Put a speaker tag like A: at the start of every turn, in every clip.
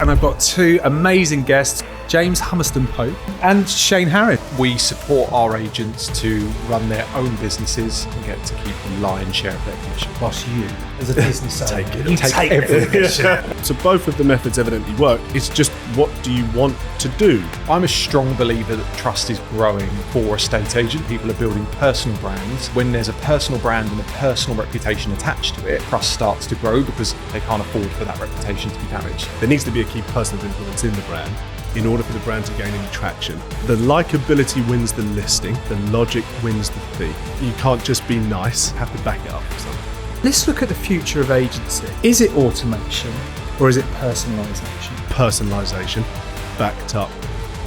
A: And I've got two amazing guests, James Hummerston Pope and Shane Harrod.
B: We support our agents to run their own businesses and get to keep the lion's share of their commission.
A: Boss, you, as a business owner,
B: You take everything.
C: So both of the methods evidently work. It's just, what do you want to do?
B: I'm a strong believer that trust is growing for estate agent. People are building personal brands. When there's a personal brand and a personal reputation attached to it, trust starts to grow because they can't afford for that reputation to be damaged.
C: There needs to be a key person of influence in the brand in order for the brand to gain any traction. The likability wins the listing, the logic wins the fee. You can't just be nice, have to back it up with something.
A: Let's look at the future of agency. Is it automation or is it personalisation?
C: Personalisation backed up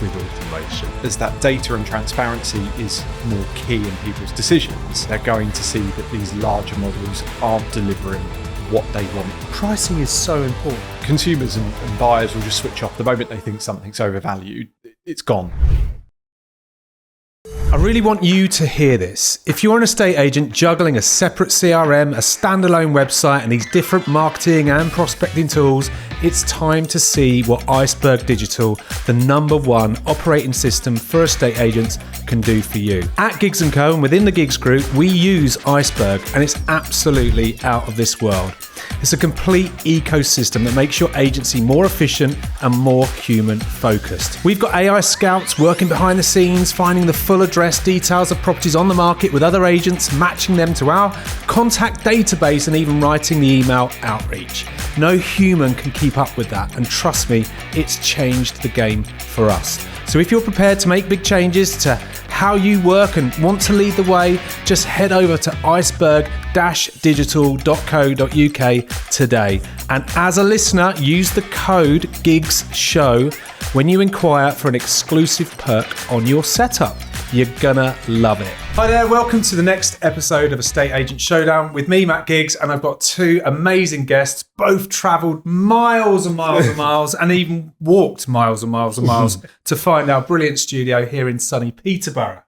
C: with automation.
B: As that data and transparency is more key in people's decisions, they're going to see that these larger models aren't delivering what they want.
A: Pricing is so important.
B: Consumers and buyers will just switch off the moment they think something's overvalued. It's gone.
A: I really want you to hear this. If you're an estate agent juggling a separate CRM, a standalone website, and these different marketing and prospecting tools, it's time to see what Iceberg Digital, the #1 operating system for estate agents, can do for you. At Gigs & Co. and within the Gigs Group, we use Iceberg, and it's absolutely out of this world. It's a complete ecosystem that makes your agency more efficient and more human focused. We've got AI scouts working behind the scenes, finding the full address details of properties on the market with other agents, matching them to our contact database, and even writing the email outreach. No human can keep up with that, and trust me, it's changed the game for us. So if you're prepared to make big changes to how you work and want to lead the way, just head over to iceberg-digital.co.uk today. And as a listener, use the code GIGSSHOW when you inquire for an exclusive perk on your setup. You're gonna love it. Hi there, welcome to the next episode of Estate Agent Showdown with me, Matt Giggs, and I've got two amazing guests, both travelled miles and miles and miles, and even walked miles and miles and miles to find our brilliant studio here in sunny Peterborough.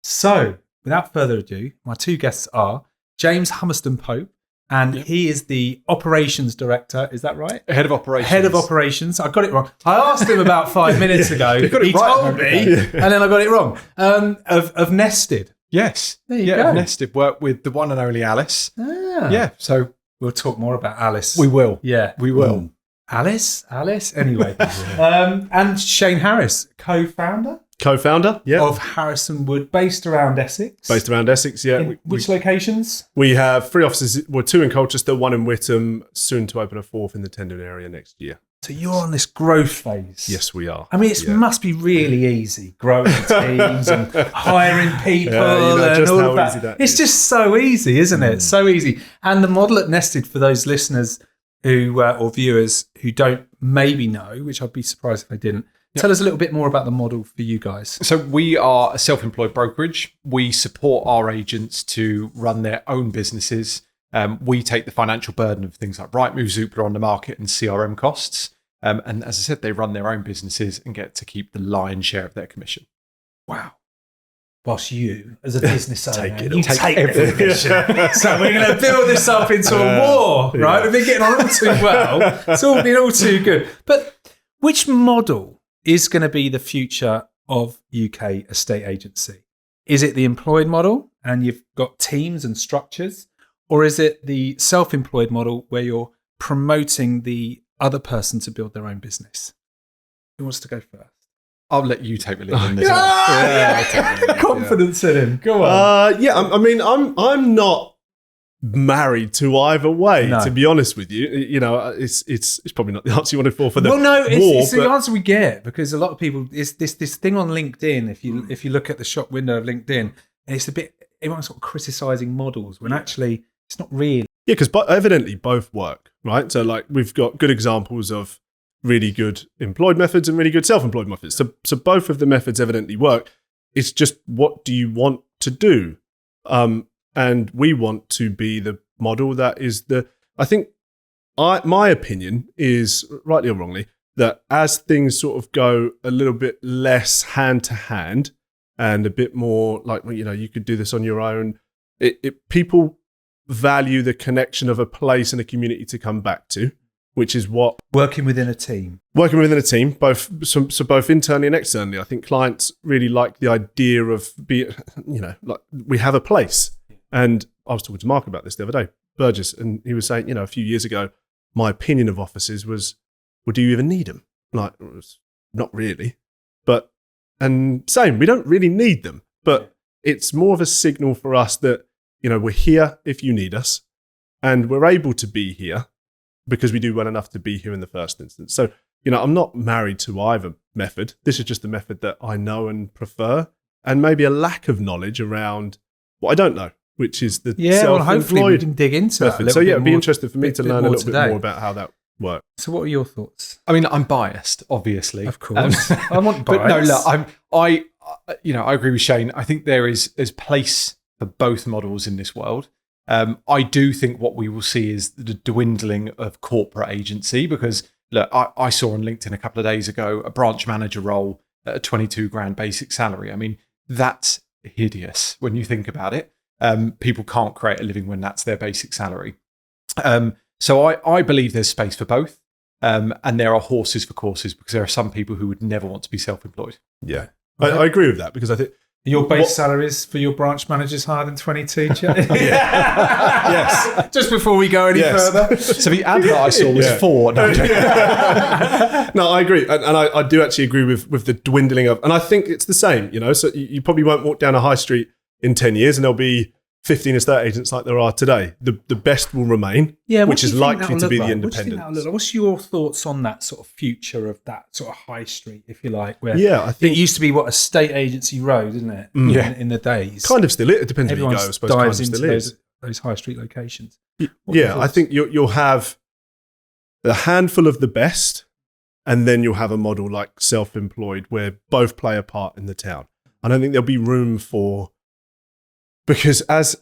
A: So, without further ado, my two guests are James Hummerston Pope, and he is the operations director. Is that right?
B: Head of operations.
A: Head of operations. I got it wrong. I asked him about 5 minutes ago.
B: You got it
A: He
B: right,
A: told me, and then I got it wrong. Of Nested.
B: Yes.
A: There you go.
B: Nested work with the one and only Alice.
A: Ah.
B: Yeah, so
A: We'll talk more about Alice.
B: we will.
A: Yeah.
B: We will.
A: Alice? Anyway. And Shane Harris, co-founder
C: Co-founder, yeah.
A: of Harrison Wood, based around Essex.
C: Based around Essex, yeah.
A: In which locations?
C: We have 3 offices, well, 2 in Colchester, 1 in Whittam, soon to open a 4th in the Tendon area next year.
A: So you're on this growth phase.
C: Yes, we are.
A: I mean, it must be really easy growing teams and hiring people and
C: just
A: all
C: how
A: of that.
C: easy that
A: It's
C: is.
A: just so easy, isn't it? So easy. And the model at Nested, for those listeners who or viewers who don't maybe know, which I'd be surprised if they didn't, tell us a little bit more about the model for you guys.
B: So we are a self-employed brokerage. We support our agents to run their own businesses. We take the financial burden of things like Rightmove, Zoopla on the market and CRM costs. And as I said, they run their own businesses and get to keep the lion's share of their commission.
A: Wow. Boss, you, as a business owner,
C: Take it
A: you
C: all.
A: take every commission. So we're going to build this up into a war, right? We've been getting on all too well. It's all been all too good. But which model is going to be the future of UK estate agency? Is it the employed model and you've got teams and structures? Or is it the self-employed model where you're promoting the other person to build their own business? Who wants to go first?
B: I'll let you take the lead on this.
A: I'll take the lead. Confidence in him. Go on.
C: I'm not married to either way,
A: No.
C: to be honest with you. You know, it's probably not the answer you wanted for the
A: Well, no,
C: war.
A: it's the
C: but
A: answer we get, because a lot of people, it's this thing on LinkedIn. If you look at the shop window of LinkedIn, and it's a bit, everyone's sort of criticising models when actually it's not really.
C: yeah, because evidently both work, right? So like we've got good examples of really good employed methods and really good self-employed methods. So both of the methods evidently work. It's just, what do you want to do? And we want to be the model that is my opinion is, rightly or wrongly, that as things sort of go a little bit less hand to hand and a bit more like, you know, you could do this on your own, people value the connection of a place and a community to come back to, which is what
A: Working within a team,
C: both internally and externally. I think clients really like the idea of like we have a place. And I was talking to Mark about this the other day, Burgess, and he was saying, a few years ago, my opinion of offices was, well, do you even need them? Like, not really. And same, we don't really need them, but it's more of a signal for us that, we're here if you need us, and we're able to be here because we do well enough to be here in the first instance. So, I'm not married to either method. This is just the method that I know and prefer, and maybe a lack of knowledge around what I don't know, which is the
A: hopefully we can dig into
C: method.
A: that.
C: So it'd be interesting for me to learn a little bit more about how that works.
A: So what are your thoughts?
B: I mean, I'm biased, obviously.
A: Of course. I want bias.
B: But no, look, I agree with Shane. I think there's place for both models in this world. I do think what we will see is the dwindling of corporate agency, because look, I saw on LinkedIn a couple of days ago a branch manager role at a 22 grand basic salary. I mean, that's hideous when you think about it. People can't create a living when that's their basic salary. So I believe there's space for both. And there are horses for courses, because there are some people who would never want to be self-employed.
C: Yeah, I agree with that, because I think
A: your base salaries for your branch managers higher than 22, Chad?
C: Yes.
A: Just before we go any further.
B: So the advert I saw was 4. No,
C: no, I agree. And I do actually agree with the dwindling of, and I think it's the same, so you probably won't walk down a high street in 10 years and there'll be 15 estate agents like there are today. The best will remain, which is likely to be the independents.
A: What's your thoughts on that sort of future of that sort of high street, if you like? Where
C: I think
A: it used to be a estate agency road, isn't it? In the days.
C: Kind of still. It depends where you go, I suppose.
A: Dives
C: kind of
A: into
C: still
A: those high street locations.
C: I think you'll have a handful of the best, and then you'll have a model like self-employed where both play a part in the town. I don't think there'll be room for... Because as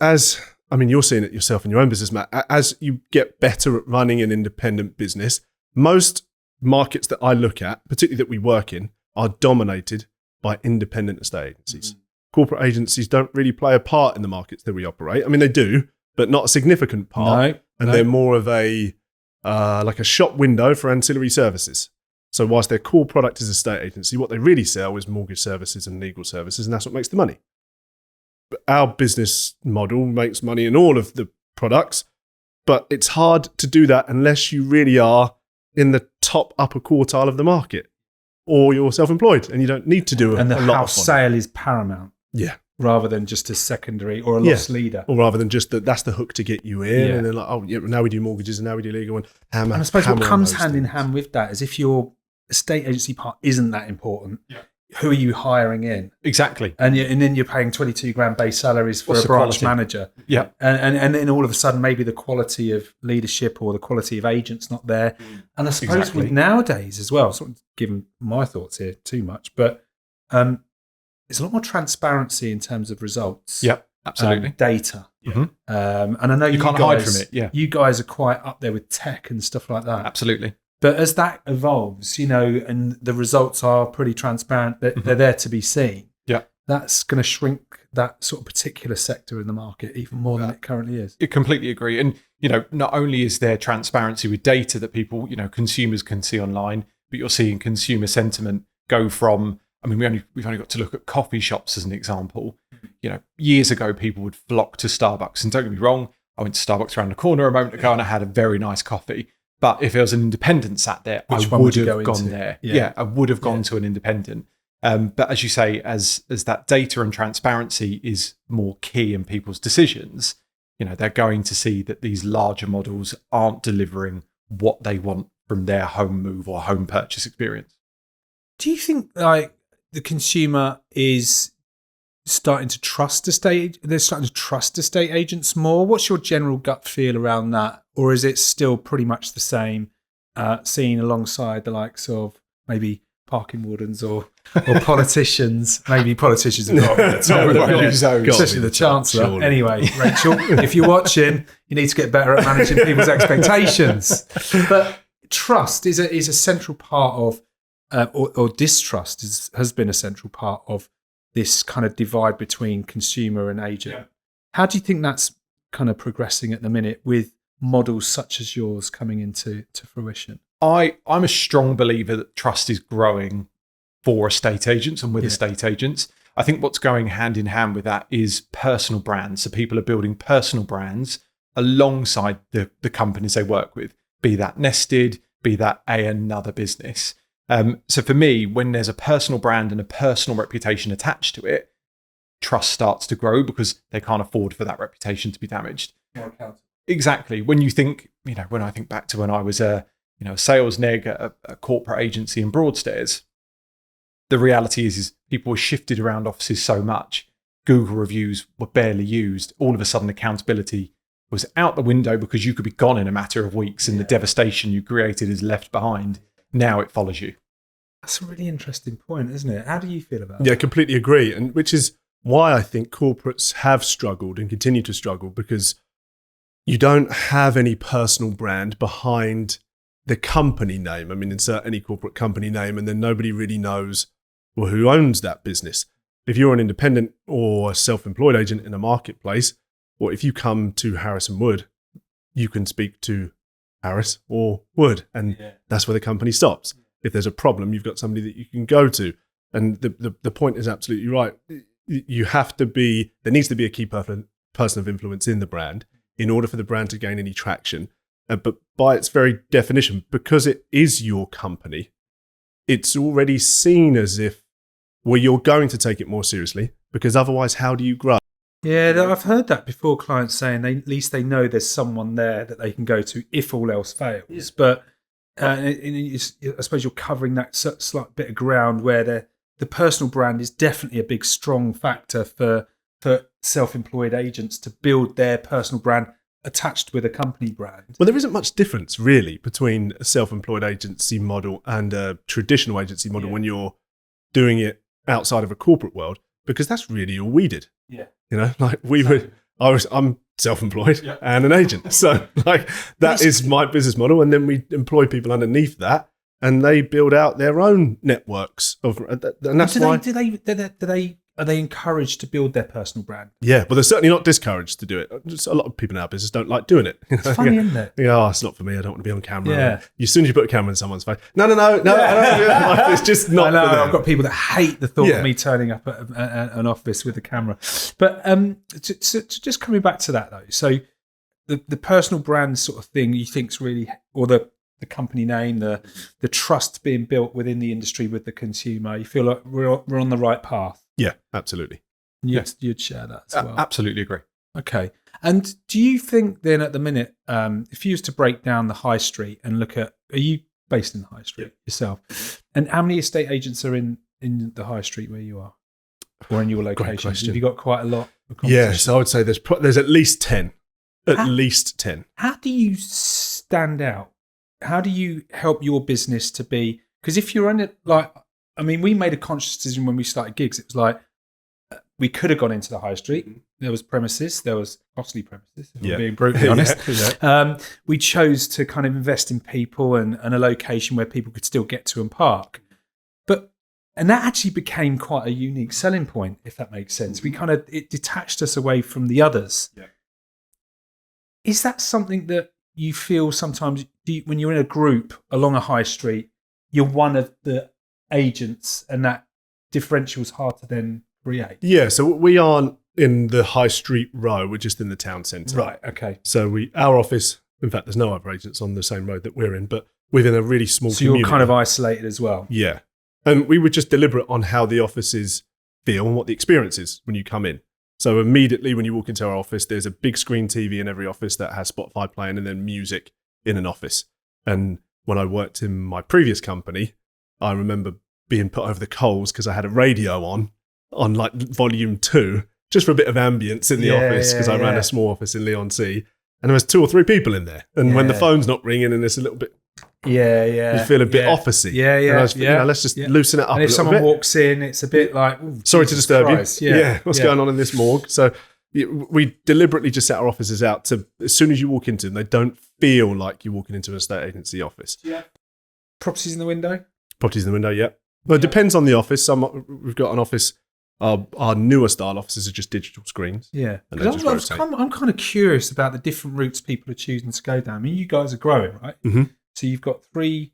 C: I mean, you're seeing it yourself in your own business, Matt, as you get better at running an independent business, most markets that I look at, particularly that we work in, are dominated by independent estate agencies. Corporate agencies don't really play a part in the markets that we operate. I mean, they do, but not a significant part. They're more of a like a shop window for ancillary services. So whilst their core product is estate agency, what they really sell is mortgage services and legal services, and that's what makes the money. Our business model makes money in all of the products, but it's hard to do that unless you really are in the top upper quartile of the market, or you're self-employed and you don't need to do a lot.
A: And the house
C: of
A: sale is paramount.
C: Yeah.
A: Rather than just a secondary or a loss leader.
C: Or rather than just that's the hook to get you in. And then now we do mortgages and now we do legal. And
A: I suppose what comes hand in hand with that is if your estate agency part isn't that important, who are you hiring in?
B: Exactly.
A: And then you're paying 22 grand base salaries for a branch manager.
B: Yeah.
A: And then all of a sudden, maybe the quality of leadership or the quality of agents not there. And I suppose with nowadays as well, sort of giving my thoughts here too much, but there's a lot more transparency in terms of results.
B: Yeah, absolutely.
A: Data. And I know
B: you can't hide from it. Yeah.
A: You guys are quite up there with tech and stuff like that.
B: Absolutely.
A: But as that evolves, and the results are pretty transparent, they're there to be seen.
B: Yeah.
A: That's going to shrink that sort of particular sector in the market even more than it currently is.
B: I completely agree. And, not only is there transparency with data that people, consumers can see online, but you're seeing consumer sentiment go from, I mean, we've only got to look at coffee shops as an example. Years ago, people would flock to Starbucks. And don't get me wrong, I went to Starbucks around the corner a moment ago and I had a very nice coffee. But if there was an independent sat there, I would have gone there. Yeah, I would have gone to an independent. But as you say, as that data and transparency is more key in people's decisions, they're going to see that these larger models aren't delivering what they want from their home move or home purchase experience.
A: Do you think the consumer is starting to trust estate agents more? What's your general gut feel around that? Or is it still pretty much the same, seen alongside the likes of maybe parking wardens or politicians? Maybe politicians have got the top of the especially the Chancellor. Surely. Anyway, Rachel, if you're watching, you need to get better at managing people's expectations. But trust is a central part of, or distrust has been a central part of this kind of divide between consumer and agent. Yeah. How do you think that's kind of progressing at the minute with models such as yours coming into fruition?
B: I'm a strong believer that trust is growing for estate agents and with estate agents. I think what's going hand in hand with that is personal brands. So people are building personal brands alongside the companies they work with, be that Nested, be that another business. So for me, when there's a personal brand and a personal reputation attached to it, trust starts to grow because they can't afford for that reputation to be damaged. Exactly. When you think, when I think back to when I was a sales neg at a corporate agency in Broadstairs, the reality is people were shifted around offices so much. Google reviews were barely used. All of a sudden, accountability was out the window because you could be gone in a matter of weeks and the devastation you created is left behind. Now it follows you.
A: That's a really interesting point, isn't it? How do you feel about that?
C: Yeah, completely agree. And which is why I think corporates have struggled and continue to struggle, because you don't have any personal brand behind the company name. I mean, insert any corporate company name and then nobody really knows who owns that business. If you're an independent or a self-employed agent in a marketplace, or if you come to Harris and Wood, you can speak to Harris or Wood, and that's where the company stops. If there's a problem, you've got somebody that you can go to. And the point is absolutely right. You have to be, there needs to be a key person of influence in the brand in order for the brand to gain any traction. But by its very definition, because it is your company, it's already seen as if, well, you're going to take it more seriously, because otherwise, how do you grow?
A: Yeah, I've heard that before, clients saying at least they know there's someone there that they can go to if all else fails. Yeah. But I suppose you're covering that slight bit of ground where the personal brand is definitely a big, strong factor for self-employed agents to build their personal brand attached with a company brand.
C: Well, there isn't much difference really between a self-employed agency model and a traditional agency model when you're doing it outside of a corporate world, because that's really all we did.
A: Yeah.
C: Like I'm self-employed and an agent. So like that is my business model. And then we employ people underneath that and they build out their own networks of, and that's
A: are they encouraged to build their personal brand?
C: Yeah, well, they're certainly not discouraged to do it. Just a lot of people in our business don't like doing it.
A: It's funny, isn't it?
C: Yeah, oh, it's not for me. I don't want to be on camera. Yeah. As soon as you put a camera in someone's face, no. I don't do it. It's just not.
A: I know. I've got people that hate the thought of me turning up at an office with a camera. But just coming back to that though, so the personal brand sort of thing you think's really, or the company name, the trust being built within the industry with the consumer, you feel like we're on the right path?
C: Yeah, absolutely.
A: You'd share that as well?
B: Absolutely agree.
A: Okay. And do you think then at the minute, if you was to break down the high street and look at, are you based in the high street yourself? And how many estate agents are in the high street where you are? Or in your location? Have you got quite a lot of competition?
C: Yeah, so I would say there's at least 10. At least 10.
A: How do you stand out? How do you help your business to be, because if you're in it, we made a conscious decision when we started gigs. It was like, we could have gone into the high street. There was premises. There was costly premises, if I'm being brutally honest. We chose to kind of invest in people and a location where people could still get to and park. And that actually became quite a unique selling point, if that makes sense. It detached us away from the others. Yeah. Is that something that you feel sometimes when you're in a group along a high street, you're one of the agents and that differential is hard to then create? Yeah,
C: so we aren't in the high street row, we're just in the town centre.
A: Right, okay.
C: So our office, in fact, there's no other agents on the same road that we're in, but within a really small community.
A: So you're kind of isolated as well?
C: Yeah. And we were just deliberate on how the offices feel and what the experience is when you come in. So immediately when you walk into our office, there's a big screen TV in every office that has Spotify playing and then music in an office. And when I worked in my previous company, I remember being put over the coals because I had a radio on like volume 2, just for a bit of ambience in the office, because I ran a small office in Leon C. And there was 2 or 3 people in there. And when the phone's not ringing and it's a little bit... You feel a bit officey. Let's just loosen it up a little bit.
A: And if someone walks in, it's a bit like...
C: Sorry to disturb you. What's going on in this morgue? So we deliberately just set our offices out to, as soon as you walk into them, they don't feel like you're walking into an estate agency office.
A: Yeah. Properties in the window?
C: Properties in the window, yeah. Well, it depends on the office. We've got an office Our newer style offices are just digital screens.
A: Yeah.
C: And they just rotate.
A: I'm kind of curious about the different routes people are choosing to go down. I mean, you guys are growing, right?
C: Mm-hmm.
A: So you've got 3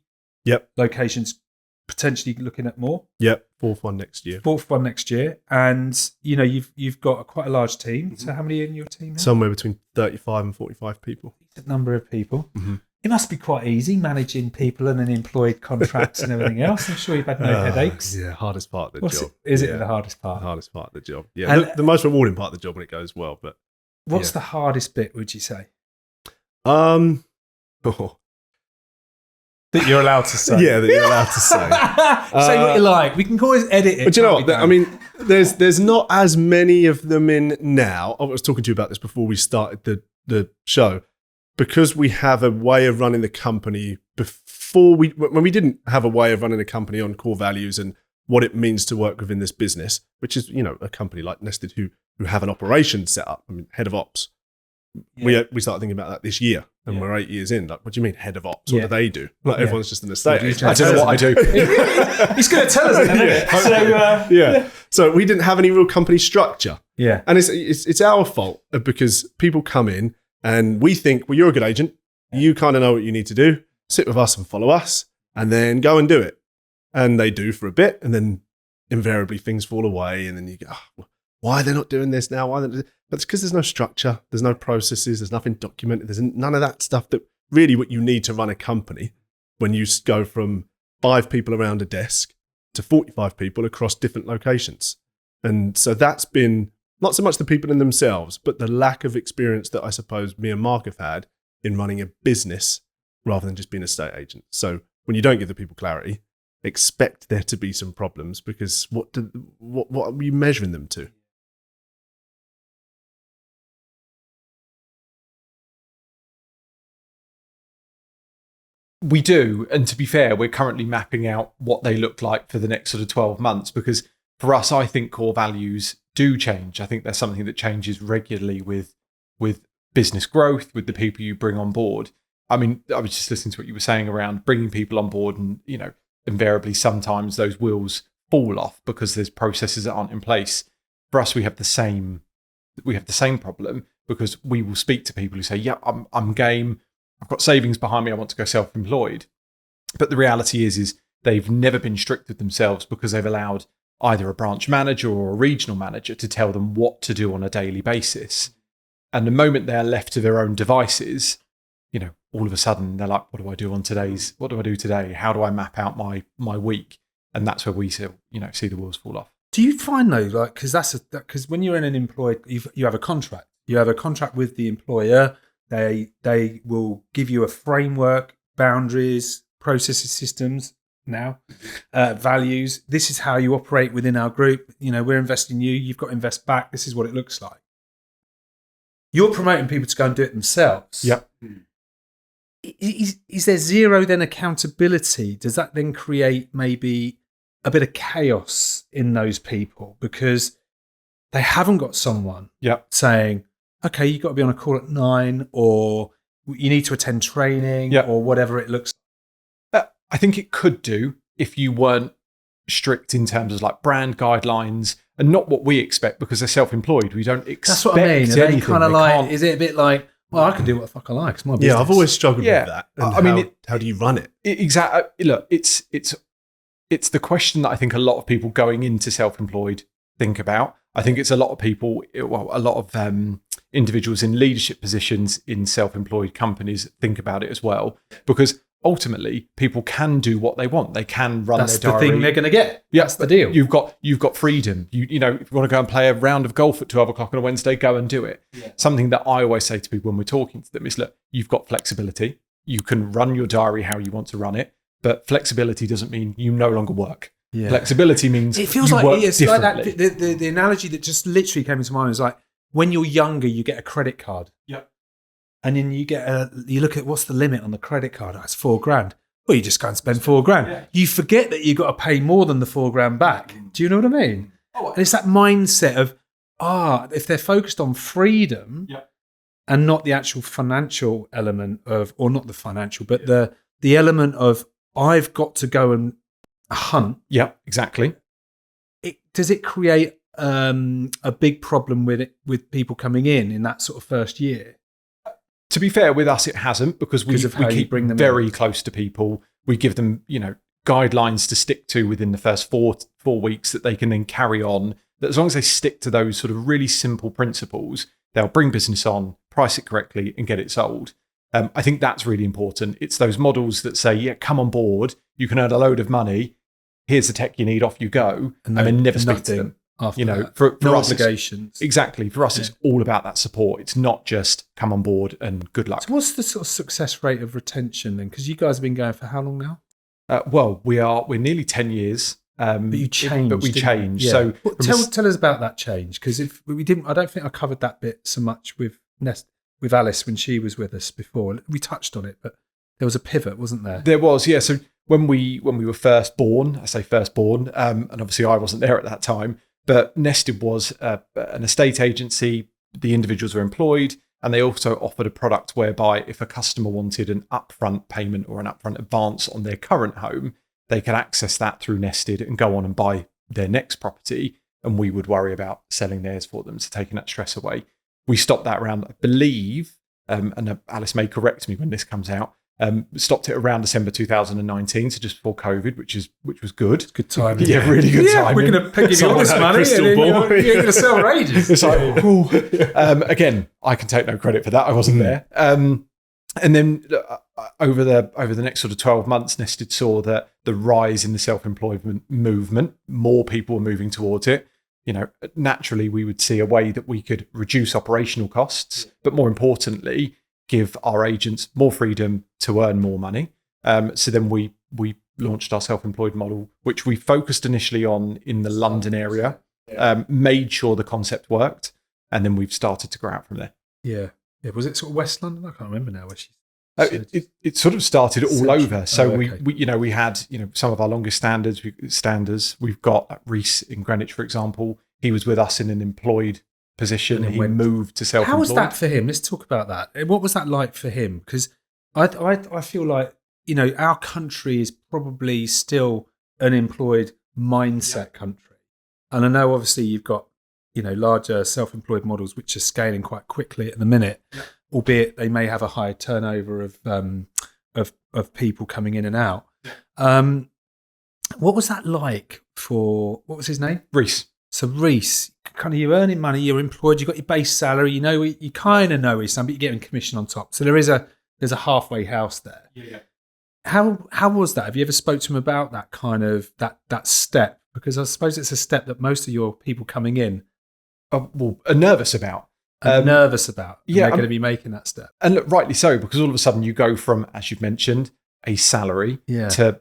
A: locations, potentially looking at more.
C: Yep, fourth one next year.
A: And, you've got quite a large team. So how many are in your team now?
C: Somewhere between 35 and 45 people.
A: Decent number of people.
C: Mm-hmm.
A: It must be quite easy managing people and then employed contracts and everything else. I'm sure you've had no headaches.
C: Yeah, hardest part of the job.
A: Is it the hardest part?
C: The hardest part of the job. Yeah, the most rewarding part of the job when it goes well. But
A: what's the hardest bit, would you say?
C: Oh.
A: That you're allowed to say.
C: Yeah, that you're allowed to say.
A: Say what you like. We can always edit it.
C: But you know what? I mean, there's not as many of them in now. I was talking to you about this before we started the show. Because we have a way of running the company when we didn't have a way of running a company on core values and what it means to work within this business, which is, a company like Nested who have an operation set up. I mean, head of ops. Yeah. We started thinking about that this year and we're 8 years in. Like, what do you mean head of ops? What do they do? Like, everyone's just an estate agent.
B: I don't know what I do.
A: He's going to tell us, isn't he?
C: So we didn't have any real company structure.
A: Yeah.
C: And it's our fault because people come in and we think, well, you're a good agent. You kind of know what you need to do. Sit with us and follow us and then go and do it. And they do for a bit. And then invariably things fall away. And then you go, why are they not doing this now? But it's because there's no structure. There's no processes. There's nothing documented. There's none of that stuff that really what you need to run a company when you go from 5 people around a desk to 45 people across different locations. And so that's been not so much the people in themselves, but the lack of experience that I suppose me and Mark have had in running a business rather than just being an estate agent. So when you don't give the people clarity, expect there to be some problems because what are you measuring them to?
B: We do. And to be fair, we're currently mapping out what they look like for the next sort of 12 months because for us, I think core values do change. I think there's something that changes regularly with business growth, with the people you bring on board. I mean, I was just listening to what you were saying around bringing people on board and, invariably sometimes those wheels fall off because there's processes that aren't in place. For us, we have the same problem because we will speak to people who say, yeah, I'm game. I've got savings behind me. I want to go self-employed. But the reality is they've never been strict with themselves because they've allowed either a branch manager or a regional manager to tell them what to do on a daily basis. And the moment they're left to their own devices, all of a sudden they're like, what do I do today? How do I map out my week? And that's where we see the wheels fall off.
A: Do you find though, because when you're in an employed, you have a contract. You have a contract with the employer. They will give you a framework, boundaries, processes, systems. Now, values. This is how you operate within our group. We're investing in you. You've got to invest back. This is what it looks like. You're promoting people to go and do it themselves.
B: Yep.
A: Is there zero then accountability? Does that then create maybe a bit of chaos in those people because they haven't got someone saying, okay, you've got to be on a call at 9 or you need to attend training or whatever it looks like?
B: I think it could do if you weren't strict in terms of like brand guidelines and not what we expect because they're self-employed. We don't expect
A: That's what I mean. Are they kind of like, is it a bit like, well, I can do what the fuck I like. It's my business.
C: Yeah, I've always struggled with that. And how do you run it?
B: Exactly. Look, it's the question that I think a lot of people going into self-employed think about. I think it's a lot of people, a lot of individuals in leadership positions in self-employed companies think about it as well, because ultimately people can do what they want. They can run
A: That's
B: their diary.
A: That's the thing they're going to get.
B: Yeah,
A: that's the deal.
B: You've got freedom. If you want to go and play a round of golf at 12 o'clock on a Wednesday, go and do it. Yeah. Something that I always say to people when we're talking to them is, look, you've got flexibility. You can run your diary how you want to run it, but flexibility doesn't mean you no longer work. Yeah. Flexibility means
A: it feels
B: you
A: like
B: work
A: it's
B: differently.
A: like that. The analogy that just literally came into mind was like when you're younger, you get a credit card.
B: Yeah.
A: And then you look at what's the limit on the credit card. That's $4,000. Well, you just go and spend $4,000. Yeah. You forget that you've got to pay more than the $4,000 back. Do you know what I mean? And it's that mindset of, if they're focused on freedom and not the actual financial element of, or not the financial, but the element of, I've got to go and hunt.
B: Yeah, exactly.
A: Does it create a big problem with it, with people coming in that sort of first year?
B: To be fair, with us, it hasn't, because we keep
A: bring them
B: very
A: in.
B: close to people. We give them, guidelines to stick to within the first four weeks that they can then carry on. That as long as they stick to those sort of really simple principles, they'll bring business on, price it correctly, and get it sold. I think that's really important. It's those models that say, yeah, come on board, you can earn a load of money, here's the tech you need, off you go, and then never speak to them.
A: After that.
B: For
A: no
B: us,
A: obligations.
B: Exactly. For us, it's all about that support. It's not just come on board and good luck.
A: So what's the sort of success rate of retention then? Because you guys have been going for how long now?
B: Well, we're nearly 10 years.
A: But you changed.
B: But we changed.
A: Yeah.
B: So
A: tell us about that change, because if we didn't, I don't think I covered that bit so much with Alice when she was with us before. We touched on it, but there was a pivot, wasn't there?
B: There was, yeah. So when we were first born, I say first born, and obviously I wasn't there at that time, but Nested was an estate agency. The individuals were employed, and they also offered a product whereby if a customer wanted an upfront payment or an upfront advance on their current home, they could access that through Nested and go on and buy their next property, and we would worry about selling theirs for them, so taking that stress away. We stopped that around, I believe, and Alice may correct me when this comes out, stopped it around December 2019, so just before COVID, which was good.
A: Good time.
B: Yeah, really good time.
A: We're going to give you all this money and then you're going to sell rages.
B: It's like, again, I can take no credit for that. I wasn't there. And then over the next sort of 12 months, Nested saw that the rise in the self-employment movement, more people were moving towards it. Naturally, we would see a way that we could reduce operational costs, but more importantly, give our agents more freedom to earn more money. So then we launched our self-employed model, which we focused initially on in the London area, made sure the concept worked, and then we've started to grow out from there.
A: Yeah. Was it sort of West London? I can't remember now where she's.
B: It sort of started all over. So
A: okay.
B: we had some of our longest standers. We've got Reese in Greenwich, for example. He was with us in an employed position. He moved to self-employed.
A: How was that for him? Let's talk about that. What was that like for him? Because I feel like our country is probably still an employed mindset country, and I know obviously you've got larger self-employed models which are scaling quite quickly at the minute. Albeit they may have a high turnover of people coming in and out. What was that like for, what was his name?
B: Reese.
A: So Reese, kind of, you're earning money, you're employed, you've got your base salary, you kind of know his son, but you're getting commission on top. So there's a halfway house there.
B: Yeah.
A: How was that? Have you ever spoke to him about that kind of that step? Because I suppose it's a step that most of your people coming in
B: are nervous about.
A: Nervous about.
B: Yeah,
A: they're going to be making that step.
B: And look, rightly so, because all of a sudden you go from, as you've mentioned, a salary to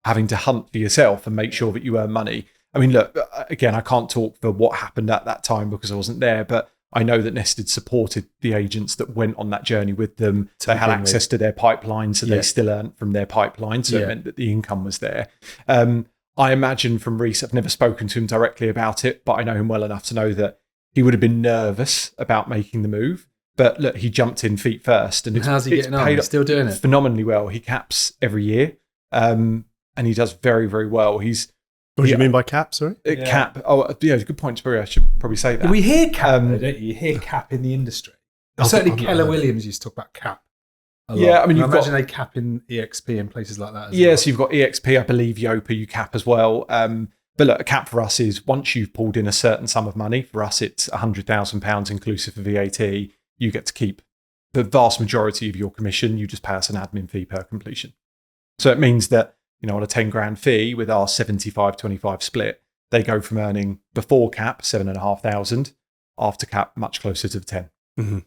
B: having to hunt for yourself and make sure that you earn money. I mean, look, again, I can't talk for what happened at that time because I wasn't there, but I know that Nested supported the agents that went on that journey with them. They had access to their pipeline, so they still earned from their pipeline, so it meant that the income was there. I imagine from Reese, I've never spoken to him directly about it, but I know him well enough to know that he would have been nervous about making the move. But look, he jumped in feet first. And
A: how's he getting on? He's still doing it?
B: Phenomenally well. He caps every year, and he does very, very well.
C: What do you mean by cap, sorry?
B: Cap. Oh, yeah, good point. I should probably say that.
A: We hear cap, don't you? You hear cap in the industry. Certainly Keller Williams used to talk about cap a lot.
B: Yeah, I mean,
A: imagine they cap in EXP and places like that as
B: well. So you've got EXP, I believe, Yopa, you cap as well. But look, a cap for us is once you've pulled in a certain sum of money, for us it's £100,000 inclusive of VAT, you get to keep the vast majority of your commission. You just pay us an admin fee per completion. So it means that, on a 10 grand fee with our 75-25 split, they go from earning before cap 7,500, after cap much closer to the 10.
C: Mm-hmm.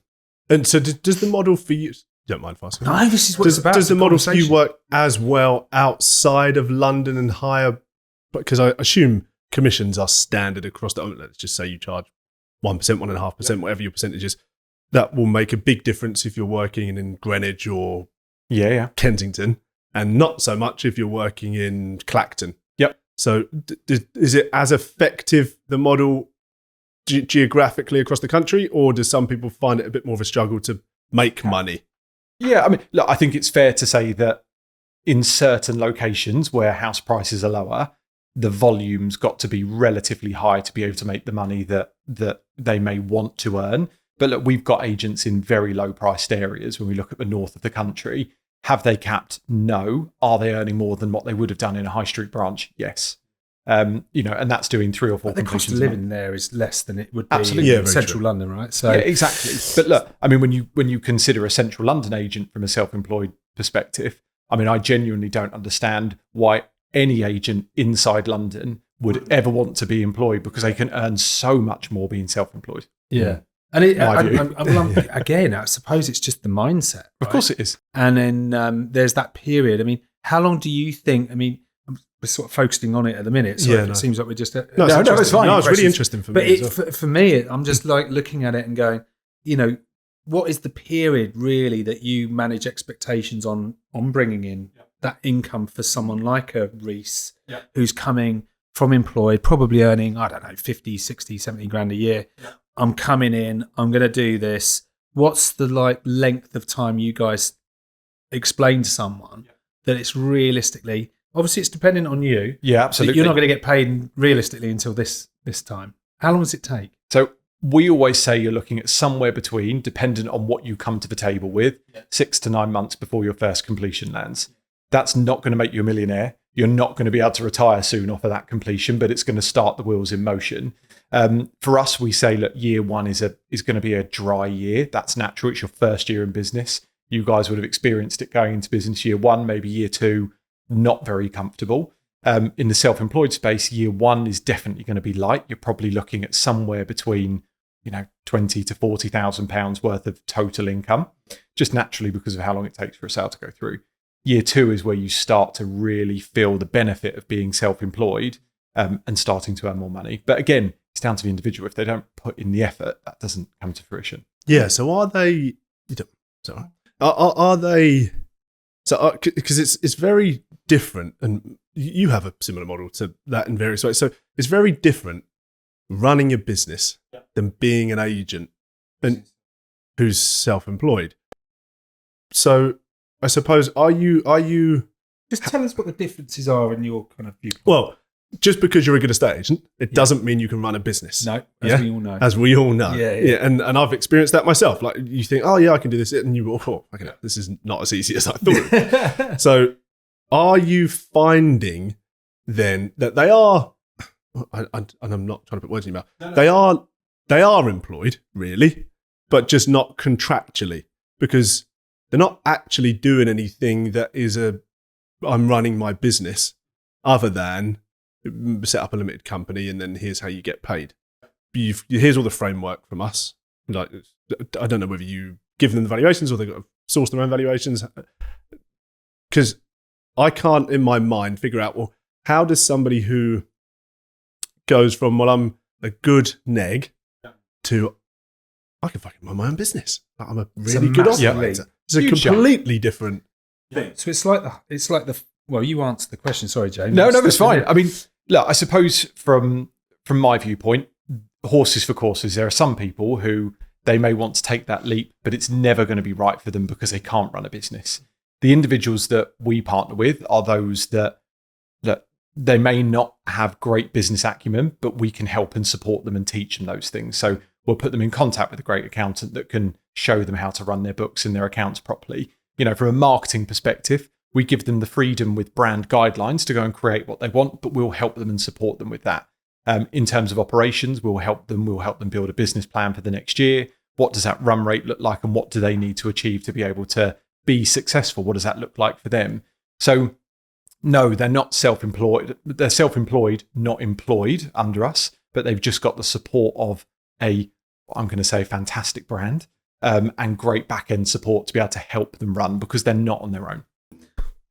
C: And so does the model for you, don't mind if I ask.
A: No, this is what it's about.
C: Does the model for you work as well outside of London and higher? Because I assume commissions are standard across let's just say you charge 1%, 1.5%, whatever your percentage is. That will make a big difference if you're working in Greenwich or Kensington, and not so much if you're working in Clacton.
B: Yep.
C: So is it as effective, the model, geographically across the country, or do some people find it a bit more of a struggle to make money?
B: Yeah, I mean, look, I think it's fair to say that in certain locations where house prices are lower, the volume's got to be relatively high to be able to make the money that they may want to earn. But look, we've got agents in very low priced areas. When we look at the north of the country, have they capped? No. Are they earning more than what they would have done in a high street branch? Yes. And that's doing 3 or 4
A: but the cost of living there is less than it would be in central London, right? So
B: yeah, exactly. But look, I mean, when you consider a central London agent from a self-employed perspective, I mean, I genuinely don't understand why any agent inside London would ever want to be employed, because they can earn so much more being self-employed.
A: Yeah. And again, I suppose it's just the mindset. Right?
B: Of course it is.
A: And then there's that period. I mean, how long do you think? I mean, we're sort of focusing on it at the minute. So it seems like we're just...
C: No, it's fine. No, it's really interesting for me.
A: But for me, I'm just like looking at it and going, what is the period really that you manage expectations on bringing in that income for someone like a Reese who's coming from employed, probably earning, I don't know, 50, 60, 70 grand a year. I'm coming in, I'm going to do this. What's the length of time you guys explain to someone that it's realistically, obviously it's dependent on you.
B: Yeah, absolutely.
A: You're not going to get paid realistically until this time. How long does it take?
B: So we always say you're looking at somewhere between, dependent on what you come to the table with, 6 to 9 months before your first completion lands. That's not going to make you a millionaire. You're not going to be able to retire soon off of that completion, but it's going to start the wheels in motion. For us, we say, look, year one is going to be a dry year. That's natural. It's your first year in business. You guys would have experienced it going into business year one, maybe year two, not very comfortable. In the self-employed space, year one is definitely going to be light. You're probably looking at somewhere between, £20,000 to £40,000 worth of total income, just naturally because of how long it takes for a sale to go through. Year two is where you start to really feel the benefit of being self-employed and starting to earn more money. But again, it's down to the individual. If they don't put in the effort, that doesn't come to fruition.
C: Yeah. So are they? Are they? So because it's very different, and you have a similar model to that in various ways. So it's very different running a business than being an agent and who's self-employed. So I suppose are you?
A: Just tell us what the differences are in your kind of viewpoint.
C: Well, just because you're a good estate agent, it doesn't mean you can run a business.
A: No, as we all know.
C: As we all know.
A: Yeah.
C: And I've experienced that myself. Like you think, oh yeah, I can do this, and you go, this is not as easy as I thought. So, are you finding then that they are? And I'm not trying to put words in your mouth. No. They are employed, really, but just not contractually, because they're not actually doing anything that is I'm running my business, other than set up a limited company and then here's how you get paid. Here's all the framework from us. Like, I don't know whether you give them the valuations or they've got to source their own valuations, because I can't in my mind figure out, well, how does somebody who goes from, well, I'm a good neg to I can fucking run my own business. I'm a really good operator. It's a completely different thing.
A: So it's like the well, you answered the question. Sorry, James.
B: No, it's fine. I mean, look, I suppose from my viewpoint, horses for courses. There are some people who they may want to take that leap, but it's never going to be right for them because they can't run a business. The individuals that we partner with are those that they may not have great business acumen, but we can help and support them and teach them those things. So we'll put them in contact with a great accountant that can show them how to run their books and their accounts properly. From a marketing perspective, we give them the freedom with brand guidelines to go and create what they want, but we'll help them and support them with that. In terms of operations, we'll help them build a business plan for the next year. What does that run rate look like, and what do they need to achieve to be able to be successful? What does that look like for them? So no, they're not self-employed. They're self-employed, not employed under us, but they've just got the support of I'm going to say, fantastic brand and great back-end support to be able to help them run, because they're not on their own.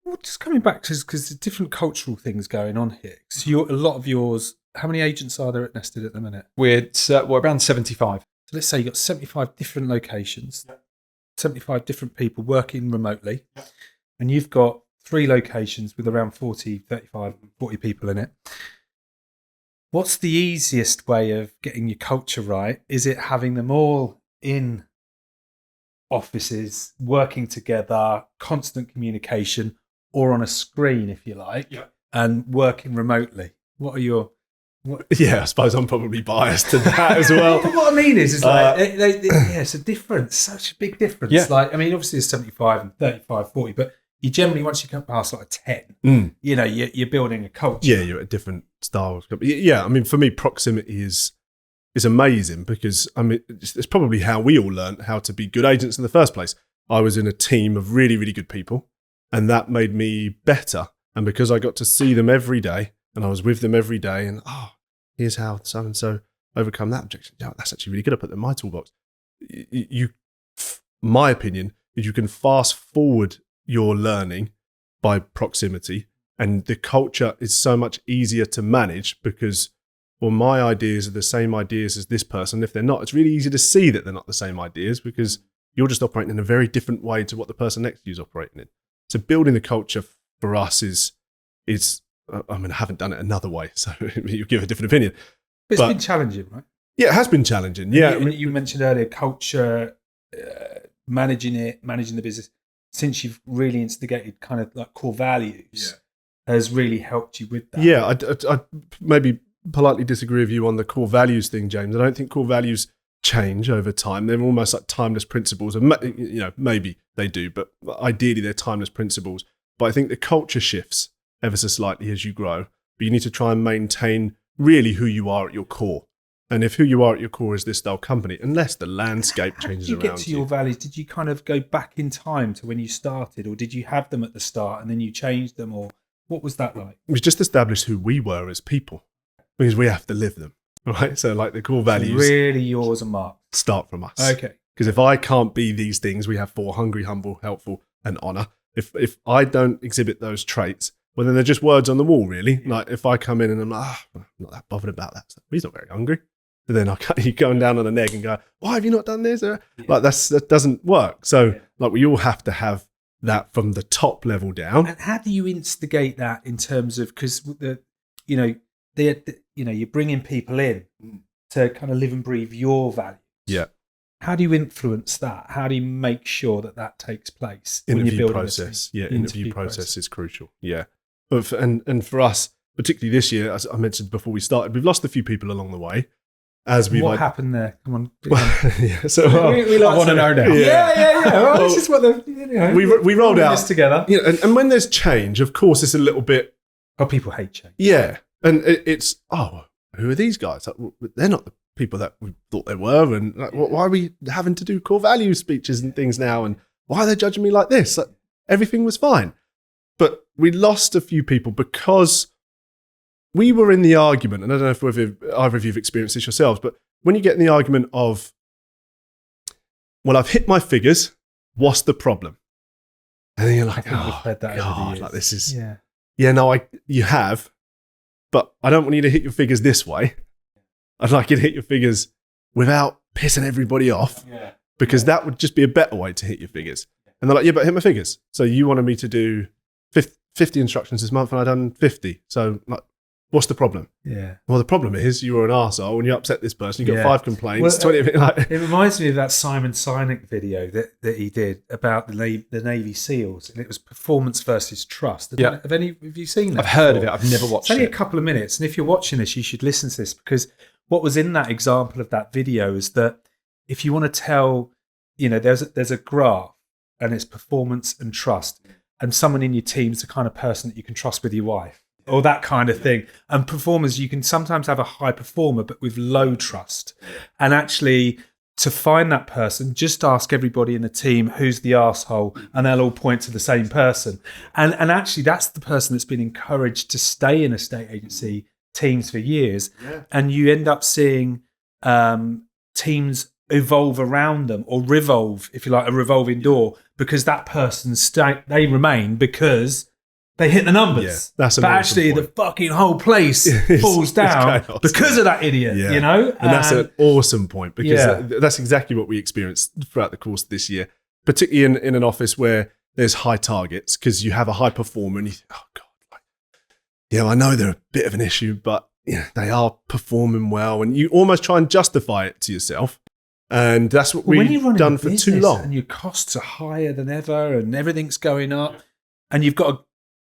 A: Well, just coming back to, because there's different cultural things going on here. So a lot of yours, how many agents are there at Nested at the minute?
B: We're around 75.
A: So let's say you've got 75 different locations, 75 different people working remotely, and you've got 3 locations with around 40 people in it. What's the easiest way of getting your culture right? Is it having them all in offices, working together, constant communication, or on a screen, if you like, and working remotely? What are your... What?
C: Yeah, I suppose I'm probably biased to that as well.
A: But what I mean is like, it's a difference, such a big difference.
B: Yeah.
A: Like, I mean, obviously there's 75 and 35, 40, but you generally, once you come past like a 10, you know, you're building a culture.
C: Yeah, you're at a different style. Yeah, I mean, for me, proximity is amazing because, I mean, it's probably how we all learned how to be good agents in the first place. I was in a team of really, really good people, and that made me better. And because I got to see them every day, and I was with them every day, and here's how so-and-so overcome that objection. Yeah, that's actually really good. I put that in my toolbox. My opinion is you can fast forward your learning by proximity, and the culture is so much easier to manage because, well, my ideas are the same ideas as this person. If they're not, it's really easy to see that they're not the same ideas because you're just operating in a very different way to what the person next to you is operating in. So building the culture for us is I mean, I haven't done it another way, so you give a different opinion.
A: But it's been challenging, right?
C: Yeah, it has been challenging. Yeah,
A: you mentioned earlier culture, managing the business. Since you've really instigated kind of like core values, has really helped you with that. Yeah,
C: I maybe politely disagree with you on the core values thing, James. I don't think core values change over time. They're almost like timeless principles, and you know, maybe they do, but ideally they're timeless principles. But I think the culture shifts ever so slightly as you grow, but you need to try and maintain really who you are at your core. And if who you are at your core is this style company, unless the landscape changes around you.
A: How did you get to your values? Did you kind of go back in time to when you started, or did you have them at the start and then you changed them, or what was that like?
C: It was just established who we were as people, because we have to live them, right? So like the core values.
A: Really yours and Mark.
C: Start from us.
A: Okay.
C: Because if I can't be these things, we have 4: hungry, humble, helpful, and honour. If I don't exhibit those traits, well, then they're just words on the wall, really. Like if I come in and I'm like, I'm not that bothered about that stuff. He's not very hungry. And then you going down on the neck and go, why have you not done this? Like that doesn't work. So like we all have to have that from the top level down.
A: And how do you instigate that in terms of, because you're bringing people in to kind of live and breathe your values.
C: Yeah.
A: How do you influence that? How do you make sure that takes place?
C: Interview process. Yeah, interview process is crucial. Yeah. And for us, particularly this year, as I mentioned before we started, we've lost a few people along the way.
A: What happened there? Come on.
C: Yeah, so
B: I want to know now.
A: Yeah. Well, this is what
C: we rolled out
A: this together.
C: You know, and when there's change, of course, it's a little bit.
A: Oh, people hate change.
C: Yeah, and it's who are these guys? They're not the people that we thought they were, and like, why are we having to do core value speeches and things now? And why are they judging me like this? Like, everything was fine, but we lost a few people because we were in the argument, and I don't know if either of you have experienced this yourselves, but when you get in the argument of, well, I've hit my figures, what's the problem? And then you're like, God, like this is, you have, but I don't want you to hit your figures this way. I'd like you to hit your figures without pissing everybody off, because that would just be a better way to hit your figures. And they're like, yeah, but hit my figures. So you wanted me to do 50 instructions this month and I've done 50. So like, what's the problem?
A: Yeah.
C: Well, the problem is you were an arsehole and you upset this person. You got 5 complaints. 20.
A: It reminds me of that Simon Sinek video that he did about the Navy SEALs, and it was performance versus trust. Have you seen that?
B: I've heard of it. I've never watched it.
A: It's only a couple of minutes, and if you're watching this, you should listen to this, because what was in that example of that video is that if you want to tell, there's a graph and it's performance and trust, and someone in your team's the kind of person that you can trust with your wife, or that kind of thing. And performers, you can sometimes have a high performer, but with low trust. And actually, to find that person, just ask everybody in the team who's the arsehole, and they'll all point to the same person. And actually, that's the person that's been encouraged to stay in estate agency teams for years. Yeah. And you end up seeing teams evolve around them, or revolve, if you like, a revolving door, because that person they remain because they hit the numbers.
C: Yeah, that's
A: but actually point. The fucking whole place falls down because of that idiot, And
C: that's an awesome point, because that's exactly what we experienced throughout the course of this year, particularly in an office where there's high targets, because you have a high performer and you think, oh God, I know they're a bit of an issue, but they are performing well, and you almost try and justify it to yourself. And that's what we've done for too long.
A: And your costs are higher than ever, and everything's going up, and you've got a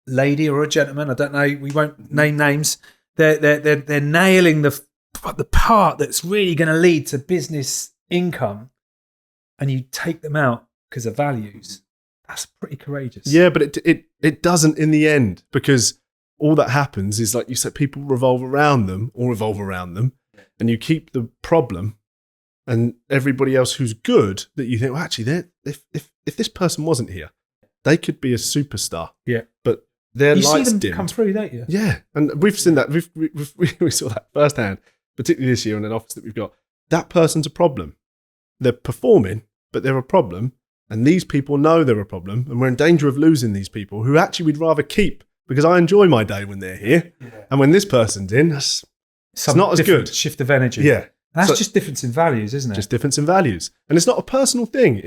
A: lady or a gentleman, I don't know, we won't name names, they're nailing the part that's really going to lead to business income, and you take them out because of values. That's pretty courageous.
C: Yeah, but it doesn't in the end, because all that happens is, like you said, people revolve around them, and you keep the problem and everybody else who's good that you think, well, actually, if this person wasn't here, they could be a superstar.
A: Yeah.
C: But their
A: you
C: lights
A: see them
C: dimmed.
A: come through, don't you?
C: Yeah, and we've seen that. We saw that firsthand, particularly this year in an office that we've got. That person's a problem. They're performing, but they're a problem. And these people know they're a problem, and we're in danger of losing these people who actually we'd rather keep, because I enjoy my day when they're here. Yeah. And when this person's in, it's not as good.
A: Shift of energy.
C: Yeah.
A: That's just difference in values, isn't it?
C: Just difference in values. And it's not a personal thing.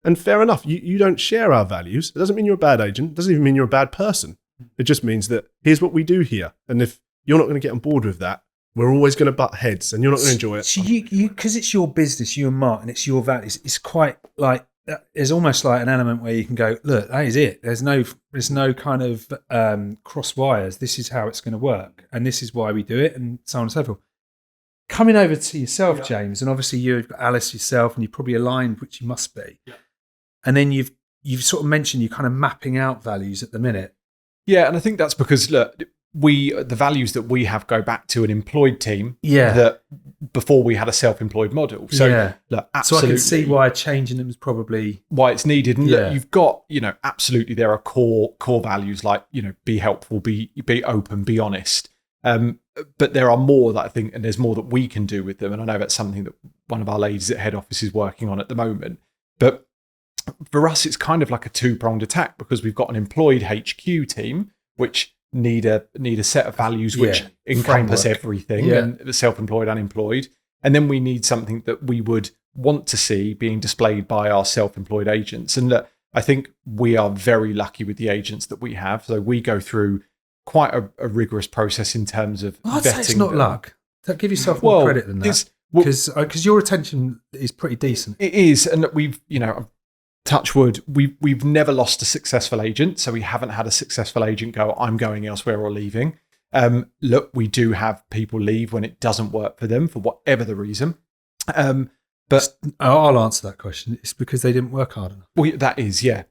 C: And fair enough, you don't share our values. It doesn't mean you're a bad agent. It doesn't even mean you're a bad person. It just means that here's what we do here. And if you're not going to get on board with that, we're always going to butt heads and you're not going to enjoy it.
A: So because it's your business, you and Mark, and it's your values, it's quite like, there's almost like an element where you can go, look, that is it. There's no kind of cross wires. This is how it's going to work. And this is why we do it, and so on and so forth. Coming over to yourself, James, and obviously you've got Alice yourself, and you're probably aligned, which you must be. Yeah. And then you've sort of mentioned you're kind of mapping out values at the minute.
B: Yeah, and I think that's because, look, the values that we have go back to an employed team that before we had a self-employed model. So, look, absolutely.
A: So I can see why changing them is probably
B: why it's needed. And look, you've got, absolutely there are core values like, be helpful, be open, be honest. But there are more that I think, and there's more that we can do with them. And I know that's something that one of our ladies at head office is working on at the moment. But for us, it's kind of like a two-pronged attack, because we've got an employed HQ team, which need a set of values which encompass everything, and self-employed, unemployed. And then we need something that we would want to see being displayed by our self-employed agents. And I think we are very lucky with the agents that we have. So we go through quite a rigorous process in terms of
A: I'd
B: vetting
A: say it's not
B: them.
A: luck. Give yourself more credit than that. Because your retention is pretty decent.
B: It is. And we've, touch wood, we've never lost a successful agent. So we haven't had a successful agent go, I'm going elsewhere or leaving. Look, we do have people leave when it doesn't work for them for whatever the reason. But
A: I'll answer that question. It's because they didn't work hard enough.
B: Well, that is, yeah.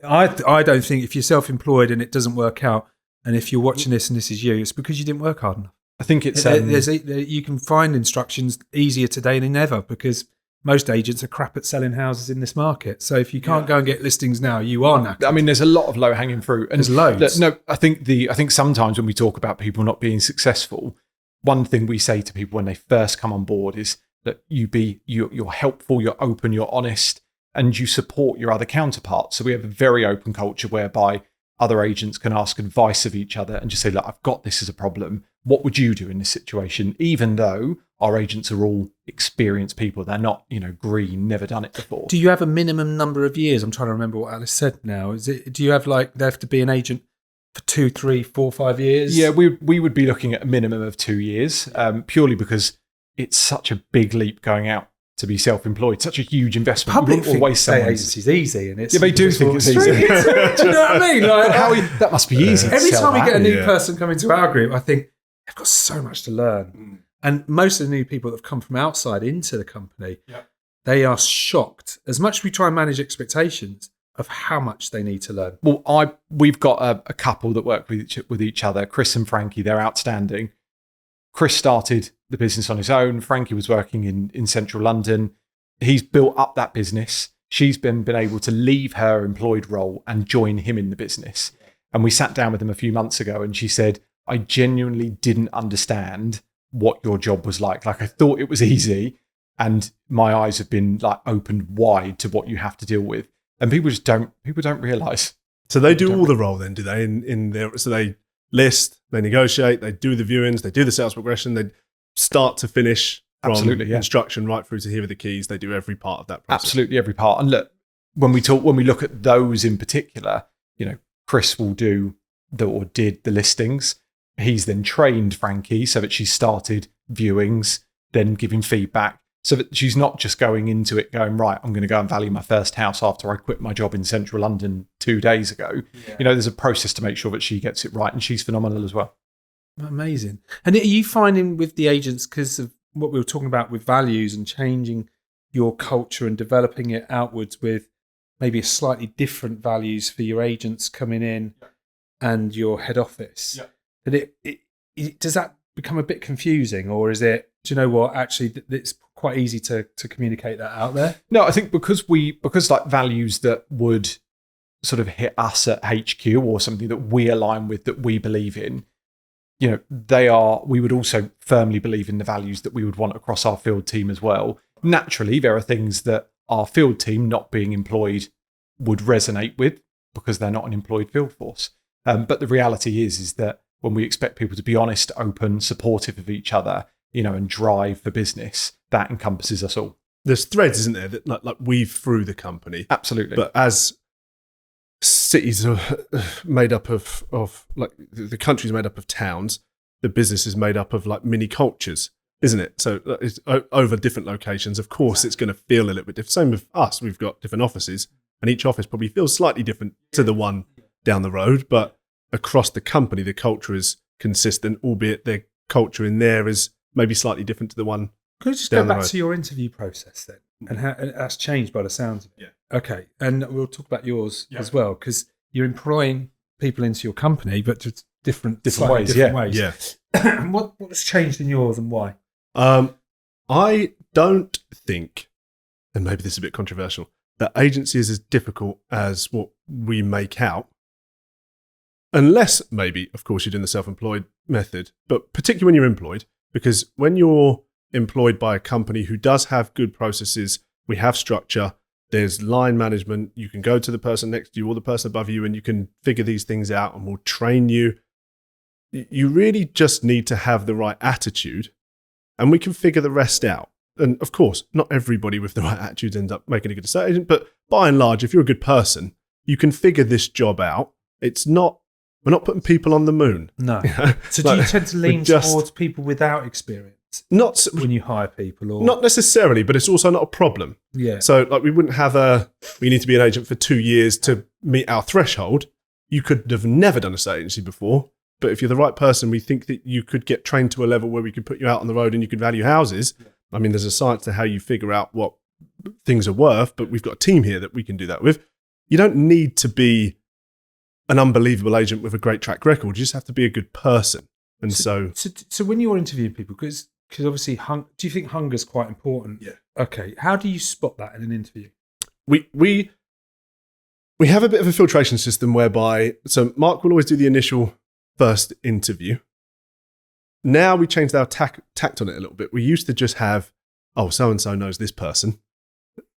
A: I don't think if you're self-employed and it doesn't work out, and if you're watching this and this is you, it's because you didn't work hard enough.
B: I think it's...
A: you can find instructions easier today than ever, because most agents are crap at selling houses in this market. So if you can't go and get listings now, you are knackered.
B: I mean, there's a lot of low-hanging fruit. And
A: there's loads.
B: No, I think sometimes when we talk about people not being successful, one thing we say to people when they first come on board is that you're helpful, you're open, you're honest, and you support your other counterparts. So we have a very open culture whereby other agents can ask advice of each other and just say, look, I've got this as a problem. What would you do in this situation? Even though our agents are all experienced people. They're not, green, never done it before.
A: Do you have a minimum number of years? I'm trying to remember what Alice said now. Do you have they have to be an agent for 2, 3, 4, 5 years?
B: Yeah, we would be looking at a minimum of 2 years, purely because it's such a big leap going out to be self-employed, such a huge investment.
A: Public think estate agency is easy, and it's
B: they do think it's easy.
A: Do you know what I mean?
B: That must be easy.
A: Every time we get a new person come into our group, I think they've got so much to learn. And most of the new people that have come from outside into the company, they are shocked. As much as we try and manage expectations of how much they need to learn.
B: Well, we've got a couple that work with each other, Chris and Frankie. They're outstanding. Chris started the business on his own. Frankie was working in central London. He's built up that business. She's been able to leave her employed role and join him in the business. And we sat down with him a few months ago, and she said, I genuinely didn't understand what your job was like. I thought it was easy, and my eyes have been opened wide to what you have to deal with. And people don't realise.
C: So they do all the role then, do they? So they list, they negotiate, they do the viewings, they do the sales progression, they start to finish from instruction right through to here with the keys. They do every part of that process.
B: Absolutely every part. And look, when we look at those in particular, Chris will did the listings. He's then trained Frankie so that she started viewings, then giving feedback, so that she's not just going into it going, right, I'm going to go and value my first house after I quit my job in central London 2 days ago. Yeah. There's a process to make sure that she gets it right, and she's phenomenal as well.
A: Amazing. And are you finding with the agents, because of what we were talking about with values and changing your culture and developing it outwards with maybe a slightly different values for your agents coming in and your head office, that it does that become a bit confusing, or is it, do you know what, actually it's quite easy to communicate that out there?
B: No, I think because like values that would sort of hit us at HQ or something that we align with, that we believe in, we would also firmly believe in the values that we would want across our field team as well. Naturally, there are things that our field team not being employed would resonate with because they're not an employed field force. But the reality is that when we expect people to be honest, open, supportive of each other, and drive for business, that encompasses us all.
C: There's threads, isn't there, that like weave through the company.
B: Absolutely.
C: But as cities are made up of like the country's made up of towns, the business is made up of like mini cultures, isn't it? So it's over different locations. Of course, it's going to feel a little bit different. Same with us. We've got different offices, and each office probably feels slightly different to the one down the road. But across the company, the culture is consistent, albeit the culture in there is maybe slightly different to the one.
A: Could we just go back to your interview process then, and how that's changed by the sounds of it? Yeah. Okay, and we'll talk about yours as well, because you're employing people into your company, but just different ways. Yeah. What's changed in yours and why?
C: I don't think, and maybe this is a bit controversial, that agency is as difficult as what we make out. Unless maybe, of course, you're doing the self-employed method, but particularly when you're employed, because when you're employed by a company who does have good processes, we have structure, there's line management, you can go to the person next to you or the person above you and you can figure these things out and we'll train you. You really just need to have the right attitude and we can figure the rest out. And of course, not everybody with the right attitude ends up making a good estate agent, but by and large, if you're a good person, you can figure this job out. We're not putting people on the moon.
A: No. So do you tend to lean towards people without experience?
C: Not
A: when you hire people, or
C: not necessarily, but it's also not a problem.
A: Yeah.
C: So like we wouldn't have we need to be an agent for 2 years to meet our threshold. You could have never done a estate agency before, but if you're the right person, we think that you could get trained to a level where we could put you out on the road and you could value houses. Yeah. I mean, there's a science to how you figure out what things are worth, but we've got a team here that we can do that with. You don't need to be an unbelievable agent with a great track record. You just have to be a good person. And so
A: when you're interviewing people, because obviously, do you think hunger is quite important?
C: Yeah.
A: Okay. How do you spot that in an interview?
C: We have a bit of a filtration system whereby, so Mark will always do the initial first interview. Now we changed our tact on it a little bit. We used to just have, so-and-so knows this person.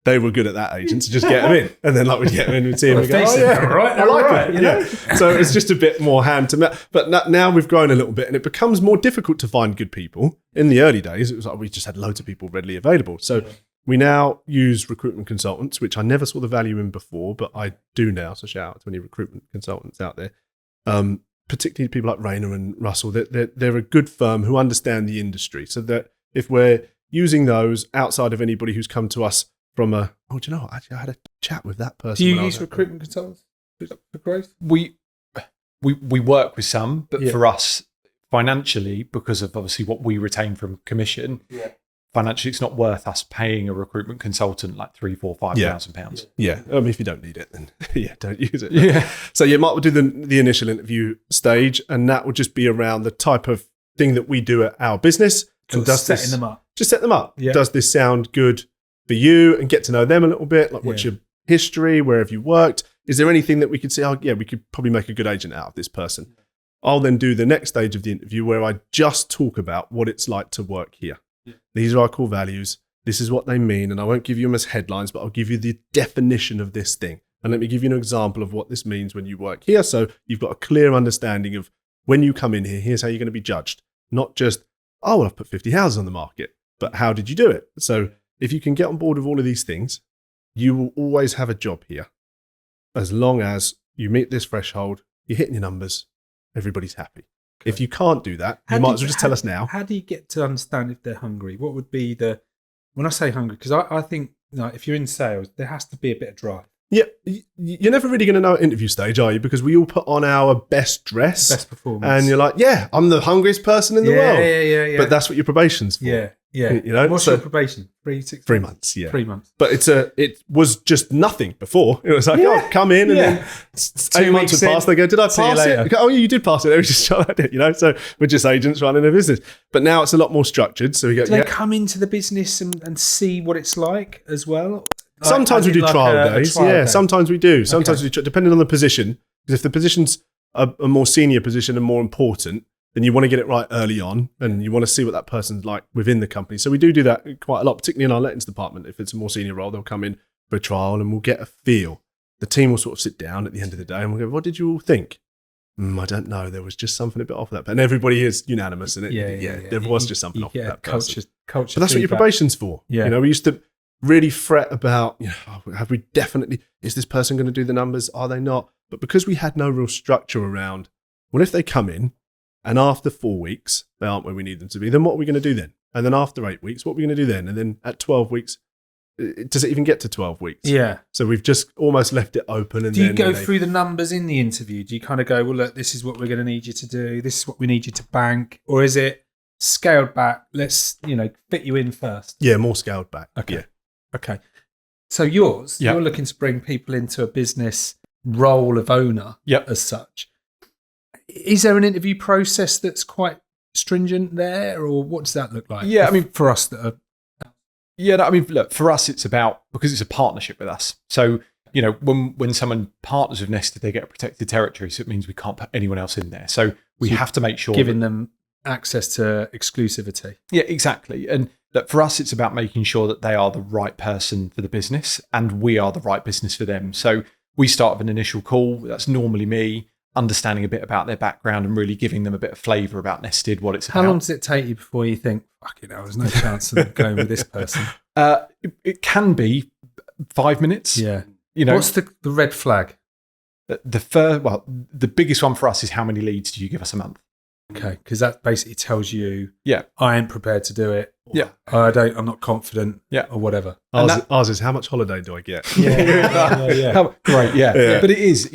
C: They were good at that agent, so just get them in. And then we'd get them in and see them and go, I like it. Yeah. So it's just a bit more hand to mouth. But now we've grown a little bit and it becomes more difficult to find good people. In the early days, it was like we just had loads of people readily available. So we now use recruitment consultants, which I never saw the value in before, but I do now. So shout out to any recruitment consultants out there. Particularly people like Rayner and Russell. They're a good firm who understand the industry. So that if we're using those outside of anybody who's come to us from actually I had a chat with that person.
A: Do you use recruitment consultants for growth?
B: We work with some, but for us, financially, because of obviously what we retain from commission, financially it's not worth us paying a recruitment consultant like £3,000, £4,000, £5,000.
C: Yeah. I mean, if you don't need it, then don't use it. Yeah. So Mark will do the initial interview stage, and that will just be around the type of thing that we do at our business.
A: And setting them up.
C: Just set them up. Yeah. Does this sound good for you, and get to know them a little bit, like what's your history, where have you worked? Is there anything that we could say, we could probably make a good agent out of this person? I'll then do the next stage of the interview where I just talk about what it's like to work here. Yeah. These are our core values. This is what they mean. And I won't give you them as headlines, but I'll give you the definition of this thing. And let me give you an example of what this means when you work here. So you've got a clear understanding of when you come in here, here's how you're going to be judged. Not just, I've put 50 houses on the market, but how did you do it? So if you can get on board with all of these things, you will always have a job here. As long as you meet this threshold, you're hitting your numbers, everybody's happy. Okay. If you can't do that, you might as well just tell us now.
A: How do you get to understand if they're hungry? What would be when I say hungry, because I think if you're in sales, there has to be a bit of drive.
C: Yeah, you're never really going to know at interview stage, are you? Because we all put on our best dress.
A: Best performance.
C: And you're like, yeah, I'm the hungriest person in the world.
A: Yeah.
C: But that's what your probation's for.
A: Yeah.
C: You know?
A: What's your probation? 3
C: months, yeah.
A: 3 months.
C: But it was just nothing before. It was like, oh, come in, and then 8 months would pass. They go, did I pass it? Go, oh, yeah, you did pass it. They were just trying to, you know. So we're just agents running a business. But now it's a lot more structured. So we go,
A: do they come into the business and see what it's like as well?
C: Sometimes we do trial days. Yeah, sometimes we do. Sometimes we depending on the position. Because if the position's a more senior position and more important, then you want to get it right early on, and you want to see what that person's like within the company. So we do that quite a lot, particularly in our lettings department. If it's a more senior role, they'll come in for a trial and we'll get a feel. The team will sort of sit down at the end of the day and we'll go, what did you all think? I don't know. There was just something a bit off that. And everybody is unanimous in it. There was just something off that person.
A: Culture
C: but that's what your probation's for.
A: Yeah.
C: You know, we used to really fret about, is this person going to do the numbers? Are they not? But because we had no real structure around, well, if they come in, and after 4 weeks, they aren't where we need them to be, then what are we going to do then? And then after 8 weeks, what are we going to do then? And then at 12 weeks, does it even get to 12 weeks?
A: Yeah.
C: So we've just almost left it open. And
A: do you go through the numbers in the interview? Do you kind of go, well, look, this is what we're going to need you to do. This is what we need you to bank. Or is it scaled back? Let's, fit you in first.
C: Yeah, more scaled back.
A: Okay.
C: Yeah.
A: Okay. So you're looking to bring people into a business role of owner as such. Is there an interview process that's quite stringent there, or what does that look like?
B: Yeah, I mean,
A: for us that are...
B: Yeah, I mean, look, for us, it's about, because it's a partnership with us. So, when someone partners with Nested, they get a protected territory. So it means we can't put anyone else in there. So we have to make sure...
A: Giving them access to exclusivity.
B: Yeah, exactly. And look, for us, it's about making sure that they are the right person for the business and we are the right business for them. So we start with an initial call. That's normally me, understanding a bit about their background and really giving them a bit of flavour about Nested, what it's about.
A: How long does it take you before you think, fucking hell, there's no chance of going with this person?
B: It can be 5 minutes.
A: Yeah. What's the red flag?
B: The biggest one for us is how many leads do you give us a month?
A: Okay, because that basically tells you,
B: I
A: ain't prepared to do it.
B: Yeah.
A: I'm not confident.
B: Yeah.
A: Or whatever.
C: Ours is how much holiday do I get?
B: Great. Yeah. But it is,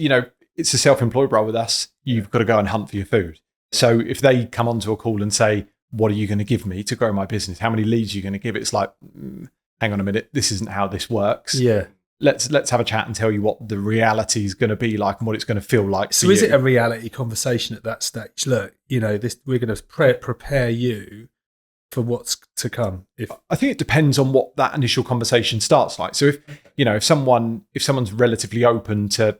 B: it's a self-employed role with us. You've got to go and hunt for your food. So if they come onto a call and say, what are you going to give me to grow my business? How many leads are you going to give? It's like, hang on a minute. This isn't how this works.
A: Yeah.
B: Let's have a chat and tell you what the reality is going to be like and what it's going to feel like.
A: So is it a reality conversation at that stage? Look, we're going to prepare you for what's to come.
B: I think it depends on what that initial conversation starts like. So if someone's relatively open to,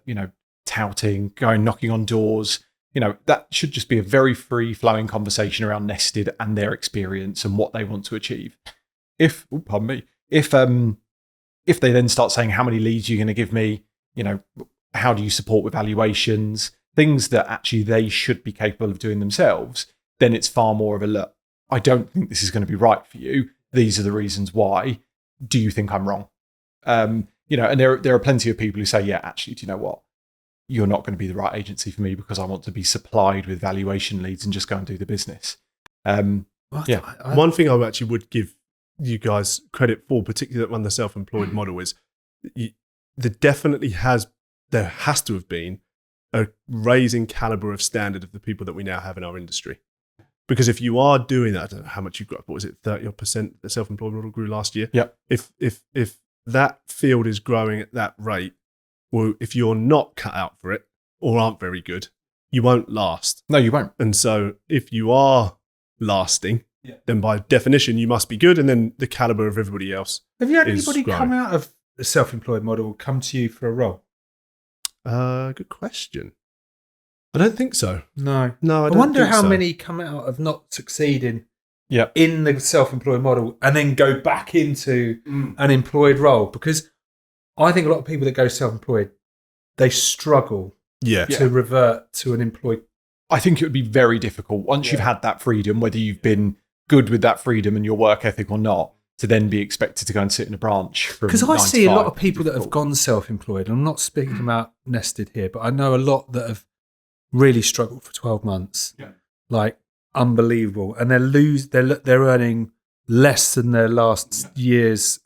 B: touting, going knocking on doors, that should just be a very free flowing conversation around Nested and their experience and what they want to achieve. If they then start saying, how many leads are you going to give me? How do you support with valuations? Things that actually they should be capable of doing themselves, then it's far more of a look. I don't think this is going to be right for you. These are the reasons why. Do you think I'm wrong? And there are plenty of people who say, yeah, actually, do you know what? You're not going to be the right agency for me because I want to be supplied with valuation leads and just go and do the business.
C: One thing I actually would give you guys credit for, particularly on the self-employed model, is there has to have been a raising caliber of standard of the people that we now have in our industry. Because if you are doing that, I don't know how much you've got, what was it, 30% the self-employed model grew last year?
B: Yeah.
C: If that field is growing at that rate, well, if you're not cut out for it or aren't very good, you won't last.
B: No, you won't.
C: And so if you are lasting, then by definition, you must be good. And then the caliber of everybody else.
A: Have you had anybody come out of the self-employed model come to you for a role?
C: Good question. I don't think so.
A: No, I
C: don't
A: wonder
C: think
A: how
C: so.
A: many come out of not succeeding in the self-employed model and then go back into an employed role. Because I think a lot of people that go self-employed, they struggle to revert to an employed.
B: I think it would be very difficult once you've had that freedom, whether you've been good with that freedom and your work ethic or not, to then be expected to go and sit in a branch.
A: Because I see a lot of people that have gone self-employed. I'm not speaking about Nested here, but I know a lot that have really struggled for 12 months.
B: Yeah.
A: Like unbelievable. And they're earning less than their last year's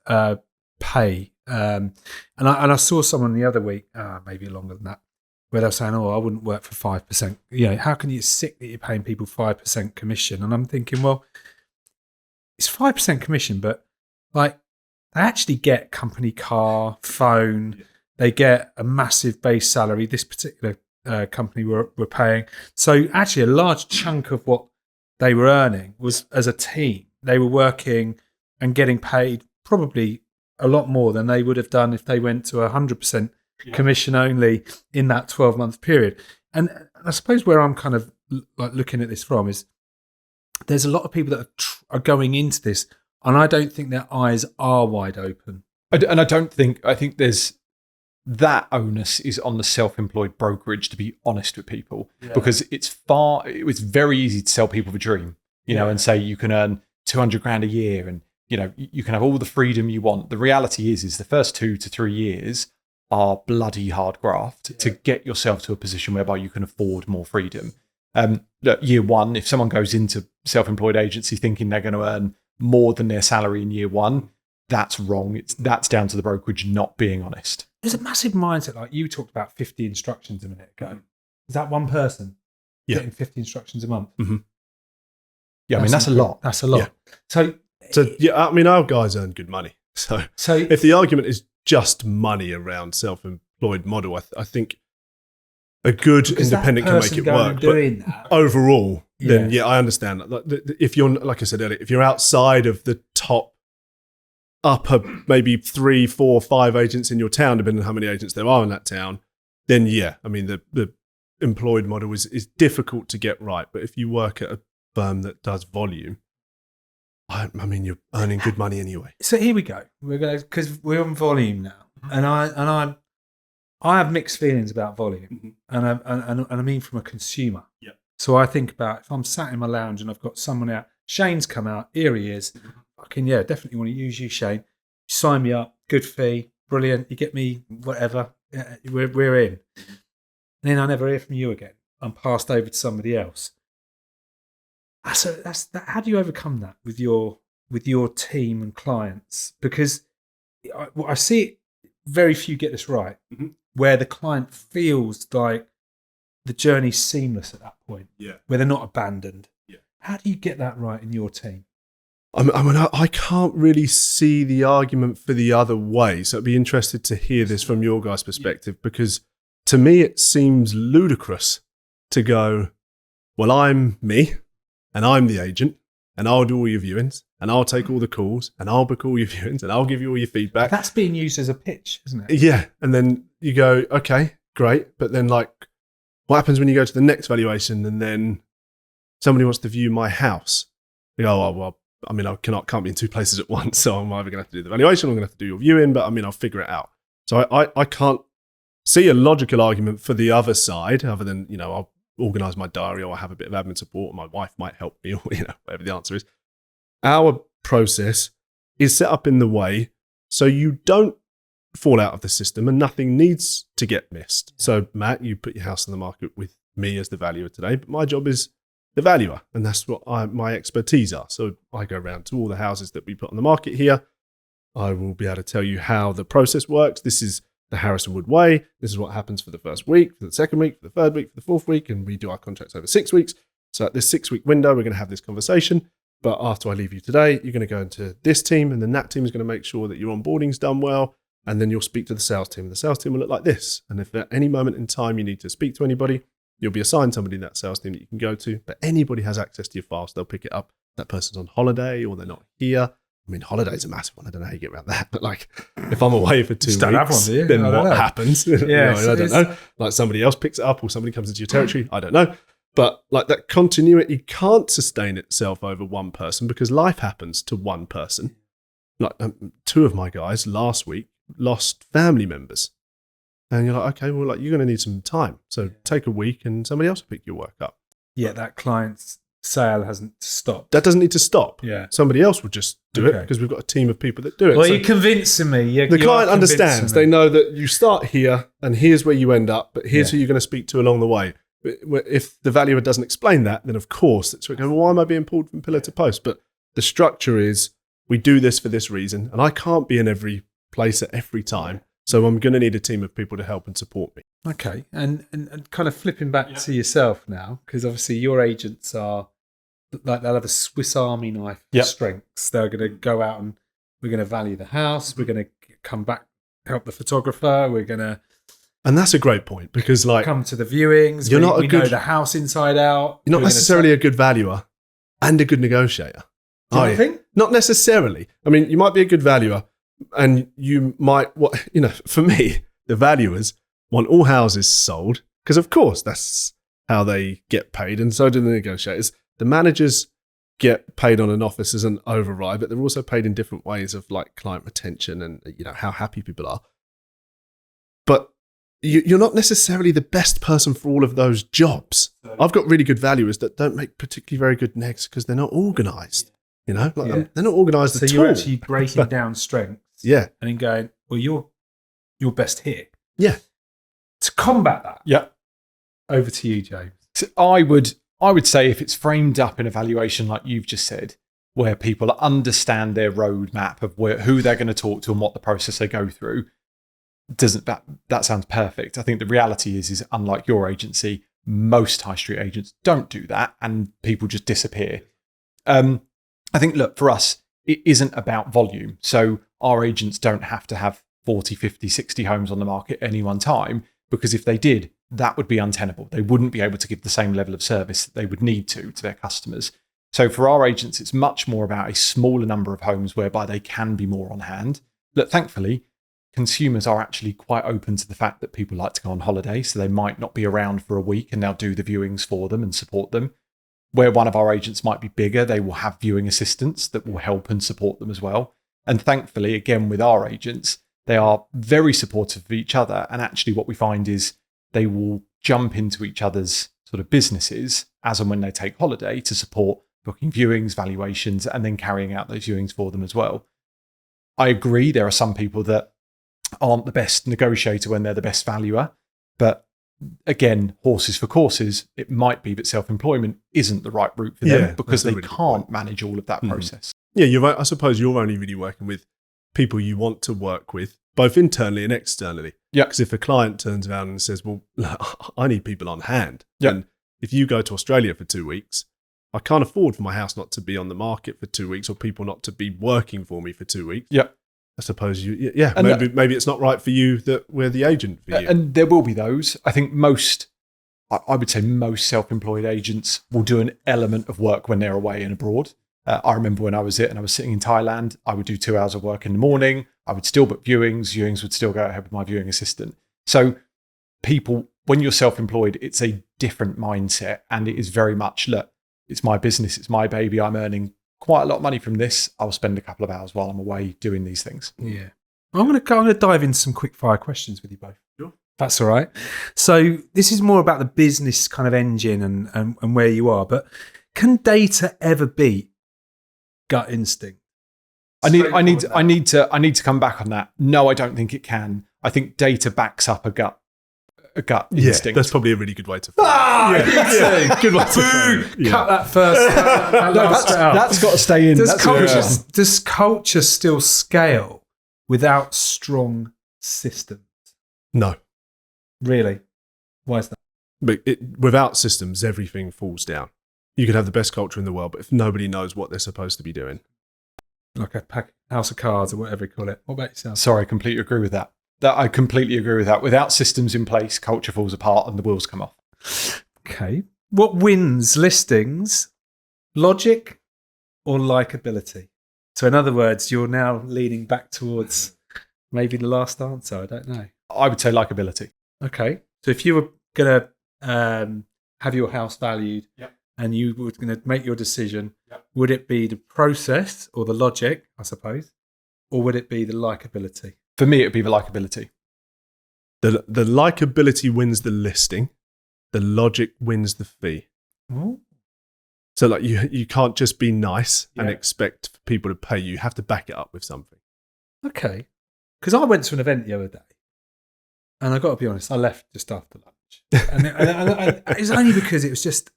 A: pay And I saw someone the other week, maybe longer than that, where they were saying, "Oh, I wouldn't work for 5%. How can you? It's sick that you're paying people 5% commission." And I'm thinking, well, it's 5% commission, but like they actually get company car, phone. They get a massive base salary. This particular company were paying. So actually, a large chunk of what they were earning was as a team. They were working and getting paid probably a lot more than they would have done if they went to 100% commission only in that 12-month period. And I suppose where I'm kind of like looking at this from is there's a lot of people that are going into this, and I don't think their eyes are wide open.
B: I think there's that onus is on the self-employed brokerage, to be honest with people, because it's very easy to sell people the dream, and say you can earn 200 grand a year and you can have all the freedom you want. The reality is the first 2 to 3 years are bloody hard graft to get yourself to a position whereby you can afford more freedom. Year one, if someone goes into self-employed agency thinking they're going to earn more than their salary in year one, that's wrong. That's down to the brokerage not being honest.
A: There's a massive mindset, like you talked about 50 instructions a minute ago. Is that one person getting 50 instructions a month?
C: Mm-hmm.
B: Yeah, that's a lot.
A: That's a lot.
C: Yeah. So our guys earn good money. So if the argument is just money around self-employed model, I think a good independent can make it work. But overall, then I understand. If you're, like I said earlier, if you're outside of the top upper maybe 3, 4, 5 agents in your town, depending on how many agents there are in that town, then the employed model is difficult to get right. But if you work at a firm that does volume, you're earning good money anyway.
A: So here we go. We're going because we're on volume now, and I have mixed feelings about volume, and I mean from a consumer.
C: Yeah.
A: So I think about if I'm sat in my lounge and I've got someone out. Shane's come out. Here he is. Fucking definitely want to use you, Shane. Sign me up. Good fee. Brilliant. You get me whatever. We're in. And then I never hear from you again. I'm passed over to somebody else. So how do you overcome that with your team and clients? Because I see it, very few get this right, where the client feels like the journey's seamless at that point, where they're not abandoned. Yeah. How do you get that right in your team?
C: I can't really see the argument for the other way. So I'd be interested to hear this from your guys' perspective, because to me it seems ludicrous to go, well, I'm me and I'm the agent and I'll do all your viewings and I'll take all the calls and I'll book all your viewings and I'll give you all your feedback.
A: That's being used as a pitch, isn't it?
C: Yeah. And then you go, okay, great. But then what happens when you go to the next valuation and then somebody wants to view my house? You go, oh, well, I can't be in 2 places at once, so I'm either going to have to do the valuation or I'm going to have to do your viewing, but I'll figure it out. So I can't see a logical argument for the other side, other than, I'll organise my diary or I'll have a bit of admin support, or my wife might help me, or, whatever the answer is. Our process is set up in the way so you don't fall out of the system and nothing needs to get missed. So, Matt, you put your house on the market with me as the valuer today, but my job is the valuer, and that's what my expertise are. So I go around to all the houses that we put on the market here. I will be able to tell you how the process works. This is the Harrison Wood way. This is what happens for the first week, for the second week, for the third week, for the fourth week, and we do our contracts over 6 weeks. So at this 6-week window, we're going to have this conversation. But after I leave you today, you're going to go into this team, and then that team is going to make sure that your onboarding's done well, and then you'll speak to the sales team. The sales team will look like this. And if at any moment in time you need to speak to anybody, you'll be assigned somebody in that sales team that you can go to, but anybody has access to your files. They'll pick it up. That person's on holiday or they're not here. Holiday's a massive one. I don't know how you get around that. But if I'm away for 2 weeks,
A: don't have one, do you?
C: then what happens? I don't know. Somebody else picks it up or somebody comes into your territory. I don't know. But that continuity can't sustain itself over one person because life happens to one person. 2 of my guys last week lost family members. And you're like, okay, well, you're going to need some time. So take a week and somebody else will pick your work up.
A: Yeah, that client's sale hasn't stopped.
C: That doesn't need to stop.
A: Yeah.
C: Somebody else will just do it because we've got a team of people that do it.
A: Well, you're convincing me.
C: The client understands. They know that you start here and here's where you end up, but here's who you're going to speak to along the way. If the valuer doesn't explain that, then of course, it's well, why am I being pulled from pillar to post? But the structure is, we do this for this reason, and I can't be in every place at every time. So I'm going to need a team of people to help and support me.
A: Okay, and kind of flipping back to yourself now, because obviously your agents are like they'll have a Swiss Army knife of strengths. They're going to go out and we're going to value the house. We're going to come back, help the photographer. We're going to,
C: and that's a great point because like
A: come to the viewings. We know the house inside out.
C: You're not necessarily a good valuer and a good negotiator.
A: Do you think?
C: Not necessarily. I mean, you might be a good valuer, and you might, for me, the valuers want all houses sold because, of course, that's how they get paid, and so do the negotiators. The managers get paid on an office as an override, but they're also paid in different ways of like client retention and how happy people are. But you're not necessarily the best person for all of those jobs. I've got really good valuers that don't make particularly very good negs because they're not organised. They're not organised at all.
A: So you're actually breaking down strengths,
C: and
A: then going, well, you're best here.
C: Yeah.
A: To combat that,
B: yeah.
A: Over to you, James.
B: So I would say if it's framed up in a valuation like you've just said, where people understand their roadmap of who they're going to talk to and what the process they go through, that sounds perfect. I think the reality is unlike your agency, most high street agents don't do that, and people just disappear. I think, look, for us, it isn't about volume. So our agents don't have to have 40, 50, 60 homes on the market at any one time, because if they did, that would be untenable. They wouldn't be able to give the same level of service that they would need to their customers. So for our agents, it's much more about a smaller number of homes whereby they can be more on hand. Look, thankfully, consumers are actually quite open to the fact that people like to go on holiday, so they might not be around for a week and now do the viewings for them and support them. Where one of our agents might be bigger, they will have viewing assistants that will help and support them as well. And thankfully, again, with our agents, they are very supportive of each other. And actually what we find is they will jump into each other's sort of businesses as and when they take holiday to support booking viewings, valuations, and then carrying out those viewings for them as well. I agree, there are some people that aren't the best negotiator when they're the best valuer, but again, horses for courses, it might be that self-employment isn't the right route for them because they can't manage all of that process.
C: Yeah, I suppose you're only really working with people you want to work with, both internally and externally.
B: Yeah.
C: Because if a client turns around and says, well, I need people on hand.
B: Yeah.
C: And if you go to Australia for 2 weeks, I can't afford for my house not to be on the market for 2 weeks or people not to be working for me for 2 weeks.
B: Yeah.
C: I suppose maybe it's not right for you that we're the agent for you.
B: And there will be those. I think I would say most self-employed agents will do an element of work when they're away and abroad. I remember when I was sitting in Thailand, I would do 2 hours of work in the morning. I would still book viewings. Viewings would still go ahead with my viewing assistant. So people, when you're self-employed, it's a different mindset, and it is very much, look, it's my business, it's my baby. I'm earning quite a lot of money from this. I'll spend a couple of hours while I'm away doing these things.
A: Yeah. I'm going to dive into some quick fire questions with you both. Sure. That's all right. So this is more about the business kind of engine and where you are, but can data ever beat gut instinct?
B: I need to come back on that. No, I don't think it can. I think data backs up a gut instinct.
C: That's probably a really good way to
A: good way to frame it. Cut that first.
B: That's got to stay in.
A: Does culture still scale without strong systems?
C: No.
A: Really? Why is that?
C: But without systems, everything falls down. You could have the best culture in the world, but if nobody knows what they're supposed to be doing.
A: Like a house of cards or whatever you call it. What about yourself?
B: Sorry, I completely agree with that. I completely agree with that. Without systems in place, culture falls apart and the wheels come off.
A: Okay. What wins listings? Logic or likability? So in other words, you're now leaning back towards maybe the last answer. I don't know.
B: I would say likability.
A: Okay. So if you were going to have your house valued and you were going to make your decision, would it be the process or the logic, I suppose, or would it be the likability?
B: For me, it would be the likability.
C: The likability wins the listing. The logic wins the fee.
A: Oh.
C: So like you can't just be nice and expect people to pay you. You have to back it up with something.
A: Okay. Because I went to an event the other day and I got to be honest, I left just after lunch. And it was only because it's just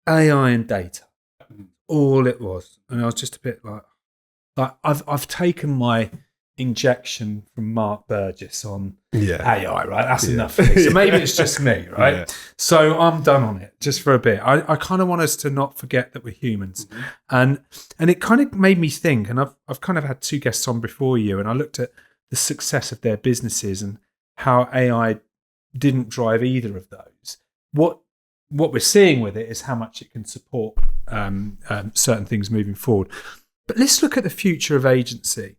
A: AI and data. All it was. And I was just a bit like I've taken my injection from Mark Burgess on
C: Yeah.
A: AI, right? That's enough for me. So maybe it's just me, right?
C: Yeah.
A: So I'm done on it just for a bit. I kind of want us to not forget that we're humans. And it kind of made me think, and I've kind of had two guests on before you, and I looked at the success of their businesses and how AI didn't drive either of those. What we're seeing with it is how much it can support certain things moving forward. But let's look at the future of agency.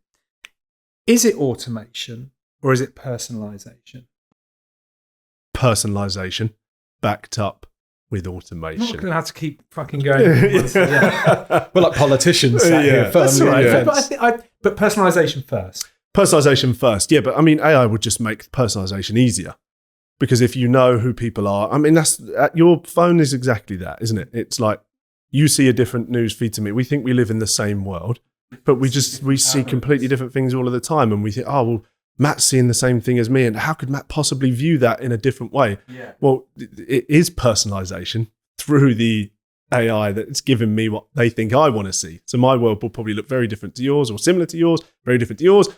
A: Is it automation or is it personalisation?
C: Personalisation backed up with
A: I'm not
C: automation.
A: going to have to keep fucking going. Yeah.
B: We're like politicians sat
C: Yeah.
B: here firmly
C: That's all right.
B: on the
A: But
B: fence.
A: but personalisation first.
C: Personalisation first. Yeah, but I mean, AI would just make personalisation easier. Because if you know who people are, I mean, your phone is exactly that, isn't it? It's like you see a different news feed to me. We think we live in the same world, but we see completely different things all of the time. And we think, oh, well, Matt's seeing the same thing as me. And how could Matt possibly view that in a different way?
A: Yeah.
C: Well, it is personalisation through the AI that's giving me what they think I want to see. So my world will probably look very different to yours or similar to yours, very different to yours.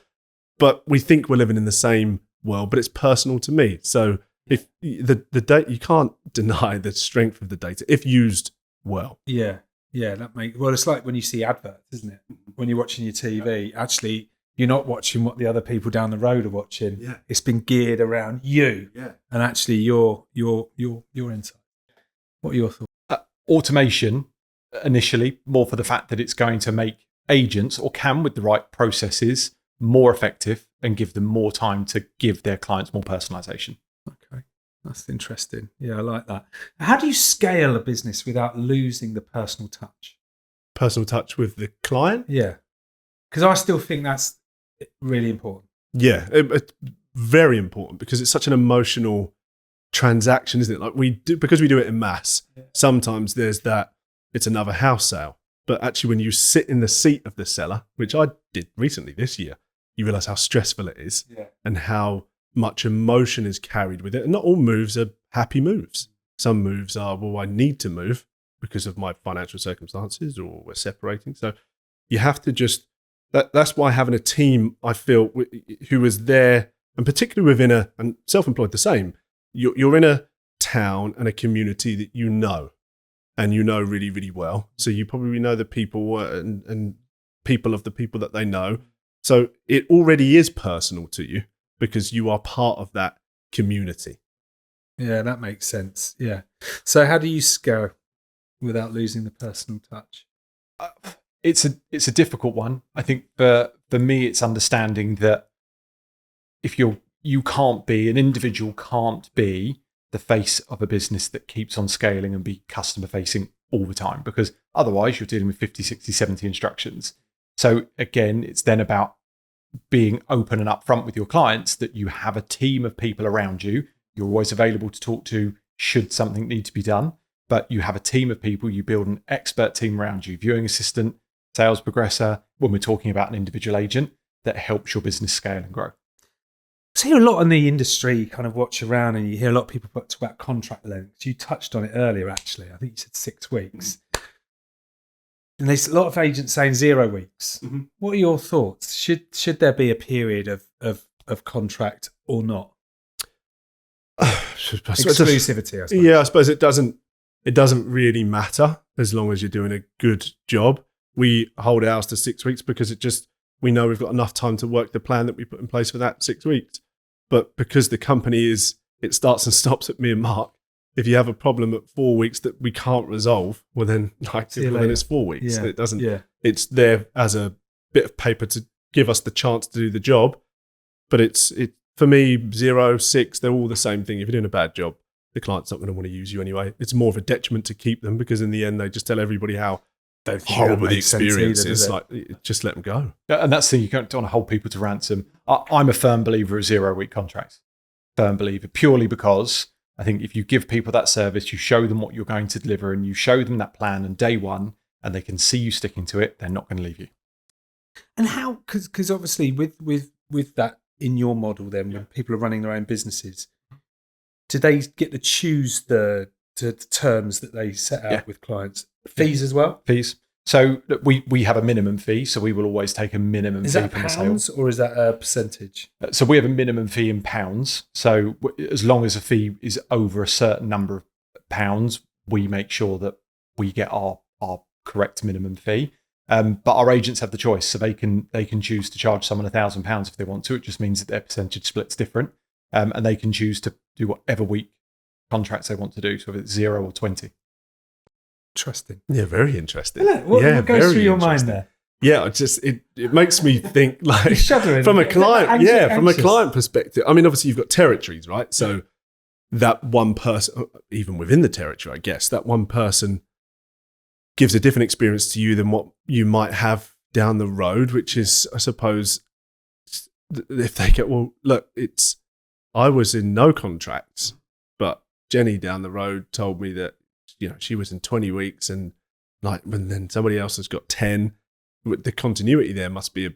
C: But we think we're living in the same world, but it's personal to me. So if the data, you can't deny the strength of the data if used well.
A: Yeah. It's like when you see adverts, isn't it? When you're watching your TV, actually, you're not watching what the other people down the road are watching.
C: Yeah.
A: It's been geared around you,
C: Yeah.
A: and actually your insight. What are your thoughts?
B: Automation, initially, more for the fact that it's going to make agents, or can with the right processes, more effective and give them more time to give their clients more personalisation.
A: Okay, that's interesting. Yeah, I like that. How do you scale a business without losing the personal touch?
C: Personal touch with the client.
A: Yeah, because I still think that's really important.
C: Yeah, it's very important because it's such an emotional transaction, isn't it? Like because we do it in mass.
A: Yeah.
C: Sometimes there's that it's another house sale, but actually when you sit in the seat of the seller, which I did recently this year, you realise how stressful it is and how much emotion is carried with it. And not all moves are happy moves. Some moves are, well, I need to move because of my financial circumstances or we're separating. So you have to just, that's why having a team, I feel, who is there, and particularly within and self-employed the same, you're in a town and a community that you know, and you know really, really well. So you probably know the people and people of the people that they know. So it already is personal to you because you are part of that community.
A: Yeah, that makes sense. Yeah. So how do you scale without losing the personal touch?
B: It's a difficult one. I think for me, it's understanding that if you can't be, an individual can't be the face of a business that keeps on scaling and be customer facing all the time, because otherwise you're dealing with 50, 60, 70 instructions. So again, it's then about being open and upfront with your clients that you have a team of people around you. You're always available to talk to should something need to be done, but you have a team of people. You build an expert team around you, viewing assistant, sales progressor, when we're talking about an individual agent that helps your business scale and grow.
A: I hear a lot in the industry, kind of watch around, and you hear a lot of people talk about contract lengths. You touched on it earlier, actually. I think you said 6 weeks. And there's a lot of agents saying 0 weeks. Mm-hmm. What are your thoughts? Should there be a period of contract or not? Exclusivity, I suppose.
C: Yeah, I suppose it doesn't really matter as long as you're doing a good job. We hold ours to 6 weeks because we know we've got enough time to work the plan that we put in place for that 6 weeks. But because the company it starts and stops at me and Mark, if you have a problem at 4 weeks that we can't resolve, well then it's 4 weeks.
A: Yeah.
C: It doesn't.
A: Yeah.
C: It's there as a bit of paper to give us the chance to do the job. But it's for me, 0, 6, they're all the same thing. If you're doing a bad job, the client's not going to want to use you anyway. It's more of a detriment to keep them because in the end they just tell everybody how horrible the experience is. Like, just let them go.
B: And that's the thing, you don't want to hold people to ransom. I'm a firm believer of 0 week contracts. Firm believer, purely because I think if you give people that service, you show them what you're going to deliver and you show them that plan on day one and they can see you sticking to it, they're not going to leave you.
A: And how, because obviously with that in your model then, when people are running their own businesses, do they get to choose the terms that they set out with clients? Fees as well?
B: Fees. So look, we have a minimum fee, so we will always take a minimum
A: Is
B: fee
A: that
B: from the sale.
A: pounds or is that a percentage?
B: So we have a minimum fee in pounds. So as long as a fee is over a certain number of pounds, we make sure that we get our correct minimum fee. But our agents have the choice, so they can choose to charge someone £1,000 if they want to. It just means that their percentage split's different, and they can choose to do whatever week contracts they want to do. So if it's 0 or 20.
A: Interesting.
C: Yeah, very interesting.
A: What
C: yeah,
A: goes
C: very
A: through your mind
C: interesting.
A: there?
C: Yeah, it makes me think like
A: Shuddering.
C: from a client, from a
A: Anxious.
C: client perspective. I mean, obviously you've got territories, right? So that one person, even within the territory, I guess that one person gives a different experience to you than what you might have down the road, which is, I suppose, if they get, well, look, I was in no contracts, but Jenny down the road told me that, she was in 20 weeks and then somebody else has got 10. The continuity there must be a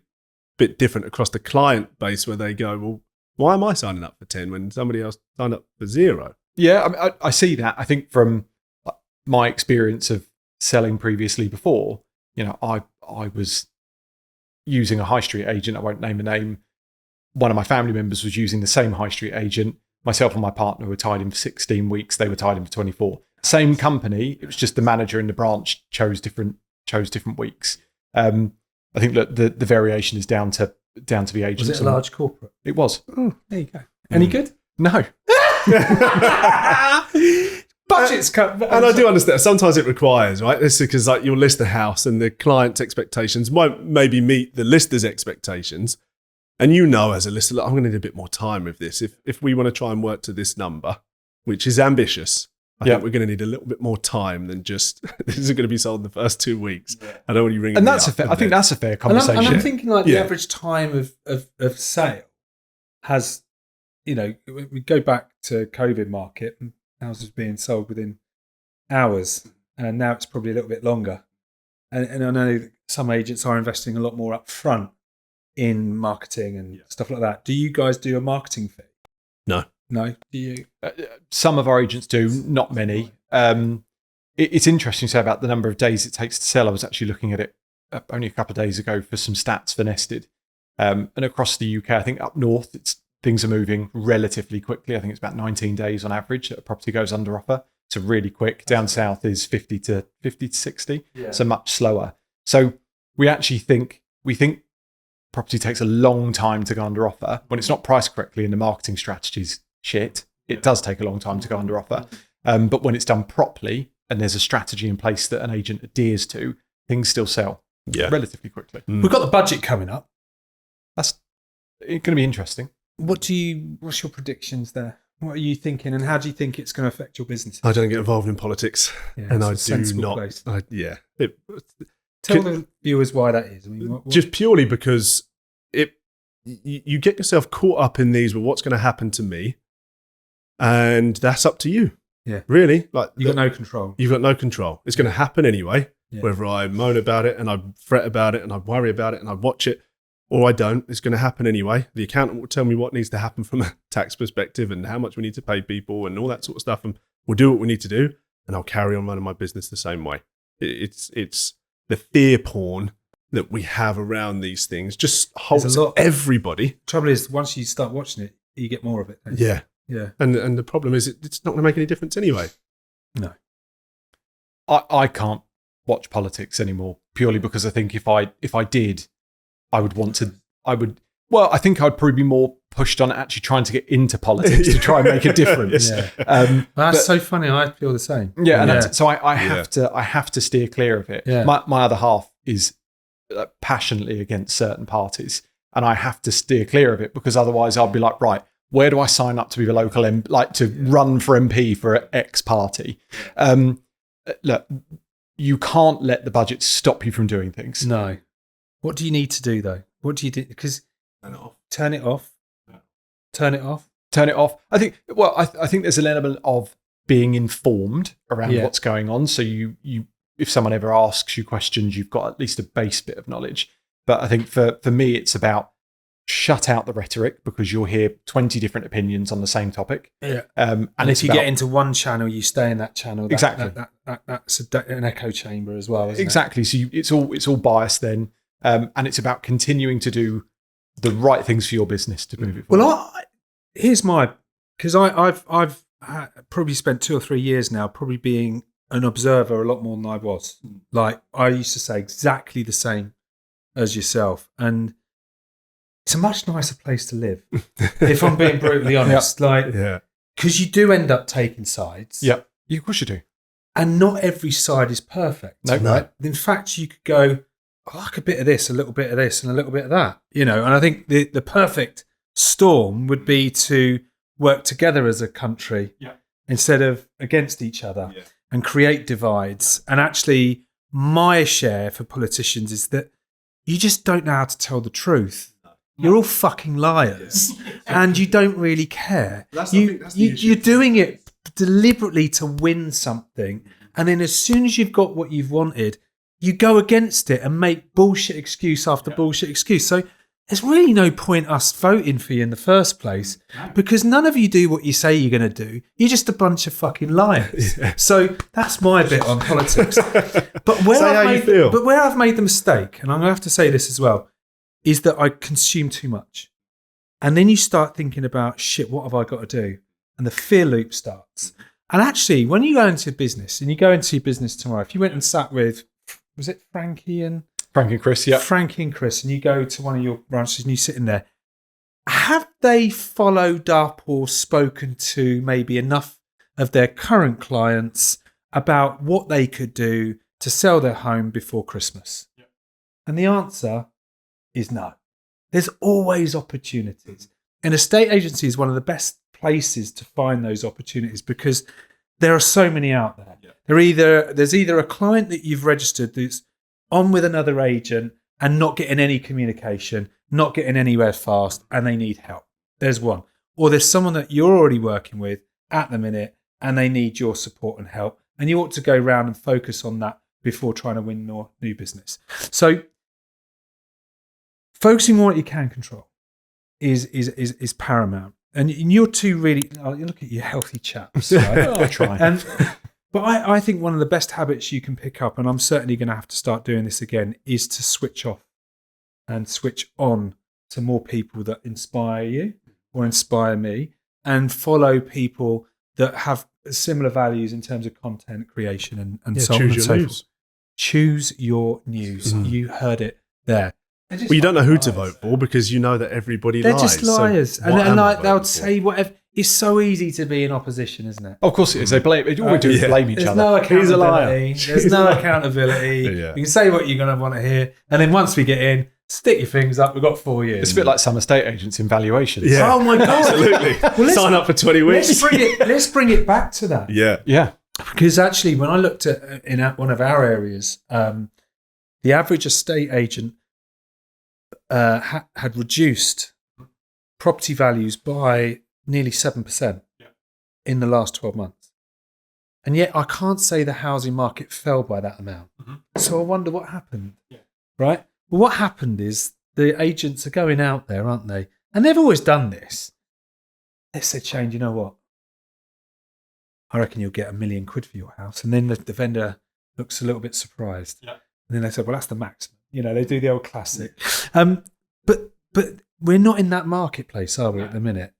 C: bit different across the client base where they go, well, why am I signing up for 10 when somebody else signed up for 0?
B: Yeah, I mean, I see that. I think from my experience of selling previously before, I was using a high street agent. I won't name a name. One of my family members was using the same high street agent. Myself and my partner were tied in for 16 weeks. They were tied in for 24. Same company. It was just the manager in the branch chose different weeks. I think that the variation is down to the agents.
A: Was it a large corporate?
B: It was.
A: Oh, there you go. Any good?
B: No.
A: Budgets cut.
C: And I do understand. Sometimes it requires, right? This is because you'll list a house and the client's expectations won't maybe meet the lister's expectations. And as a lister, look, I'm going to need a bit more time with this. If we want to try and work to this number, which is ambitious, I think we're going to need a little bit more time than just, this is going to be sold in the first 2 weeks. Yeah. I don't want you ringing
B: and
C: me
B: that's
C: up.
B: I think that's a fair conversation.
A: And I'm thinking the average time of sale has, we go back to COVID market and houses being sold within hours, and now it's probably a little bit longer. And I know that some agents are investing a lot more up front in marketing and stuff like that. Do you guys do a marketing fee?
C: No.
A: Do you?
B: Some of our agents do, not many. It's interesting to say about the number of days it takes to sell. I was actually looking at it only a couple of days ago for some stats for Nested. And across the UK, I think up north, things are moving relatively quickly. I think it's about 19 days on average that a property goes under offer. So really quick. Down south is 50 to 60. Yeah. So much slower. So we think property takes a long time to go under offer. When it's not priced correctly and the marketing strategy's shit, it does take a long time to go under offer. But when it's done properly and there's a strategy in place that an agent adheres to, things still sell relatively quickly.
A: We've got the budget coming up.
B: That's going to be interesting.
A: What's your predictions there? What are you thinking, and how do you think it's going to affect your business?
C: I don't get involved in politics, and I do not.
A: Tell the viewers why that is. I mean, what?
C: Just purely because you get yourself caught up in these. Well, what's going to happen to me? And that's up to you.
A: Yeah,
C: really.
A: You've got no control.
C: You've got no control. It's going to happen anyway.
A: Yeah.
C: Whether I moan about it and I fret about it and I worry about it and I watch it, or I don't, it's going to happen anyway. The accountant will tell me what needs to happen from a tax perspective and how much we need to pay people and all that sort of stuff. And we'll do what we need to do, and I'll carry on running my business the same way. It's the fear porn that we have around these things just holds everybody.
A: Trouble is, once you start watching it, you get more of it.
C: Yeah.
A: Yeah.
C: And the problem is it's not going to make any difference anyway.
A: No.
B: I can't watch politics anymore purely because I think if I did, I think I'd probably be more pushed on actually trying to get into politics to try and make a difference.
A: That's so funny. I feel the same.
B: Yeah, and so I have to steer clear of it.
A: Yeah.
B: My other half is passionately against certain parties, and I have to steer clear of it because otherwise I'll be like, right, where do I sign up to be the local run for MP for X party? Look, you can't let the budget stop you from doing things.
A: No. What do you need to do though? What do you do? Because turn it off. Turn it off. I think there's an element of being informed around what's going on. So you if someone ever asks you questions, you've got at least a base bit of knowledge. But I think for me, it's about
B: shut out the rhetoric because you'll hear 20 different opinions on the same topic.
A: Yeah.
B: And
A: if you get into one channel, you stay in that channel.
B: Exactly.
A: That's an echo chamber as well, isn't
B: exactly. So it's all biased then. And it's about continuing to do the right things for your business to move it forward.
A: Well, here's my, because I've probably spent 2 or 3 years now probably being an observer a lot more than I was. Like, I used to say exactly the same as yourself. And it's a much nicer place to live, if I'm being brutally honest. Because you do end up taking sides.
B: Yeah, of course you do.
A: And not every side is perfect.
B: No.
A: Right? In fact, you could go, I like a bit of this, a little bit of this, and a little bit of that. And I think the perfect storm would be to work together as a country instead of against each other and create divides. And actually, my share for politicians is that you just don't know how to tell the truth. You're all fucking liars and you don't really care. You're doing it deliberately to win something. And then as soon as you've got what you've wanted, you go against it and make bullshit excuse after bullshit excuse. So there's really no point us voting for you in the first place because none of you do what you say you're going to do. You're just a bunch of fucking liars. So that's my bit on politics. But where I've made the mistake, and I'm going to have to say this as well, is that I consume too much. And then you start thinking about, shit, what have I got to do? And the fear loop starts. And actually, when you go into business, and you go into your business tomorrow, if you went and sat with, was it Frankie and Chris, Frankie and Chris, and you go to one of your branches and you sit in there, have they followed up or spoken to maybe enough of their current clients about what they could do to sell their home before Christmas? Yeah. And the answer is no. There's always opportunities. And estate agency is one of the best places to find those opportunities because there are so many out there. Yeah. There's either a client that you've registered that's on with another agent and not getting any communication, not getting anywhere fast, and they need help. There's one. Or there's someone that you're already working with at the minute and they need your support and help. And you ought to go around and focus on that before trying to win more new business. So focusing on what you can control is paramount. And you're two really, you look at your healthy chaps. Right?
B: I try.
A: But I think one of the best habits you can pick up, and I'm certainly going to have to start doing this again, is to switch off and switch on to more people that inspire you or inspire me, and follow people that have similar values in terms of content creation and so on and so forth. Choose your news. You heard it there.
C: Well, you don't know who to vote for because you know that everybody lies.
A: They're just liars. So and they'll say whatever. It's so easy to be in opposition, isn't it?
B: Of course it is. They blame. All we do is blame each other.
A: No accountability. He's a liar. There's no accountability. You can say what you're going to want to hear. And then once we get in, stick your fingers up. We've got 4 years.
B: It's a bit like some estate agents in valuations.
C: Yeah.
A: Oh my God.
C: Absolutely. Well, sign up for 20 weeks.
A: Let's bring it back to that.
C: Yeah.
A: Because actually, when I looked at in one of our areas, the average estate agent had reduced property values by nearly 7% in the last 12 months. And yet I can't say the housing market fell by that amount. So I wonder what happened, right? Well, what happened is the agents are going out there, aren't they? And they've always done this. They said, Shane, you know what? I reckon you'll get £1 million for your house. And then the vendor looks a little bit surprised. And then they said, well, that's the maximum. They do the old classic. But we're not in that marketplace, are we, at the minute?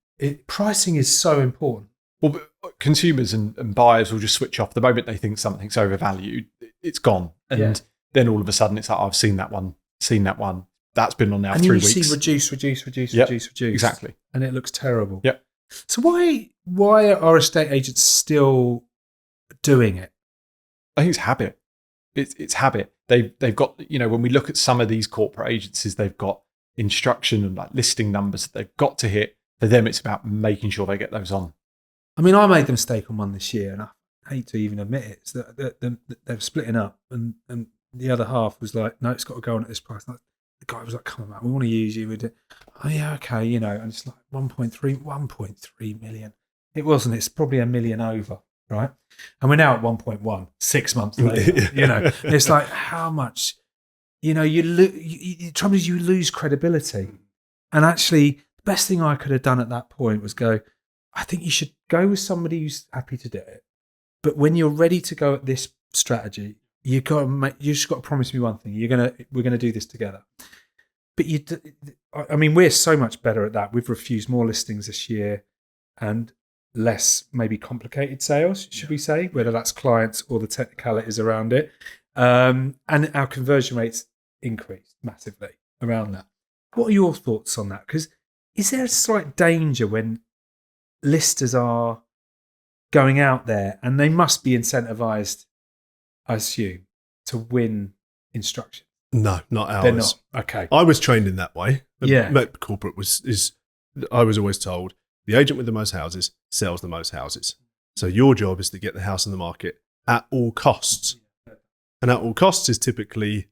A: Pricing is so important.
B: Well, but consumers and buyers will just switch off the moment they think something's overvalued. It's gone, and then all of a sudden it's like, I've seen that one. That's been on now for 3 weeks.
A: And you see reduce.
B: Exactly,
A: and it looks terrible.
B: Yeah.
A: So why are estate agents still doing it?
B: I think it's habit. It's habit. They've got, when we look at some of these corporate agencies, they've got instruction and like listing numbers that they've got to hit. For them, it's about making sure they get those on.
A: I mean, I made the mistake on one this year, and I hate to even admit it. It's that they're splitting up, and the other half was like, no, it's got to go on at this price. Like, the guy was like, come on, man, we want to use you. Oh, yeah, okay, and it's like 1.3 million. It wasn't. It's probably $1 million over, right? And we're now at 1.1, 6 months later. It's like, how much? The trouble is you lose credibility. And actually, the best thing I could have done at that point was go, I think you should go with somebody who's happy to do it. But when you're ready to go at this strategy, you just got to promise me one thing. We're gonna do this together. But we're so much better at that. We've refused more listings this year and less maybe complicated sales, should we say, whether that's clients or the technicalities around it. And our conversion rates increased massively around that. What are your thoughts on that? Because is there a slight danger when listers are going out there and they must be incentivized, I assume, to win instruction?
C: No, not ours.
A: They're not. Okay.
C: I was trained in that way.
A: Yeah.
C: Corporate I was always told the agent with the most houses sells the most houses. So your job is to get the house on the market at all costs. And at all costs is typically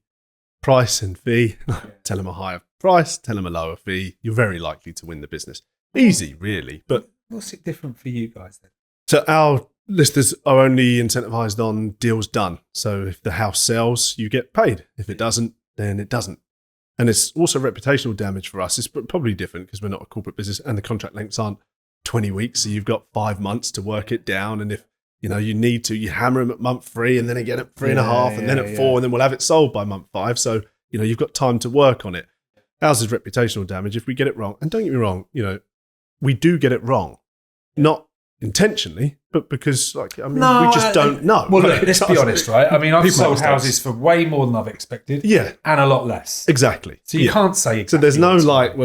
C: price and fee. Tell them a higher price, tell them a lower fee. You're very likely to win the business. Easy, really. But
A: what's it different for you guys then?
C: So our listers are only incentivized on deals done. So if the house sells, you get paid. If it doesn't, then it doesn't. And it's also reputational damage for us. It's probably different because we're not a corporate business and the contract lengths aren't 20 weeks. So you've got 5 months to work it down. And if you need to, you hammer them at month 3 and then again at 3.5 and then at 4 and then we'll have it sold by month 5. So, you've got time to work on it. Ours is reputational damage if we get it wrong. And don't get me wrong, we do get it wrong. Not intentionally, but because we just don't know.
A: Well, look, let's be honest, right? I've sold houses for way more than I've expected.
C: Yeah.
A: And a lot less.
C: Exactly.
A: So you can't say exactly.
C: So there's no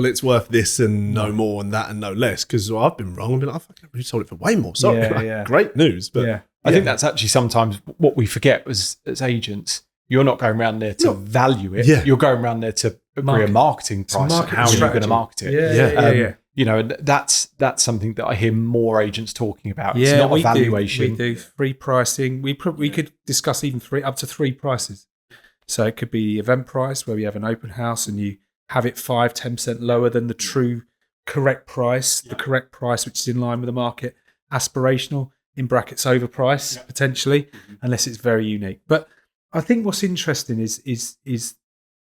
C: it's worth this and no more and that and no less because I've been wrong. I've been like, I sold it for way more. Sorry. Great news. But
B: I think that's actually sometimes what we forget as agents. You're not going around there to value it. Yeah. You're going around there to agree a marketing price. How you're going to market it. And that's something that I hear more agents talking about. It's not a valuation.
A: We do free pricing. We could discuss even up to 3 prices. So it could be event price where we have an open house and you have it 5-10% lower than the true correct price, the correct price which is in line with the market. Aspirational, in brackets overprice potentially, unless it's very unique. But I think what's interesting is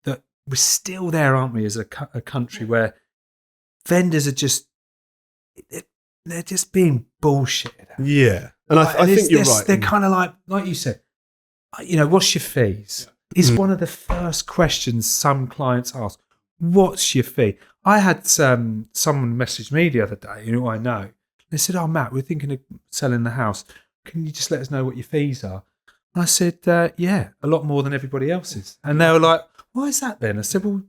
A: that we're still there, aren't we, as a country where vendors are they're just being bullshitted.
C: Yeah. And I think you're right.
A: They're kind of like you said, what's your fees? Is one of the first questions some clients ask. What's your fee? I had someone message me the other day, who I know. They said, oh, Matt, we're thinking of selling the house. Can you just let us know what your fees are? And I said, a lot more than everybody else's. And they were like, why is that then? I said, well,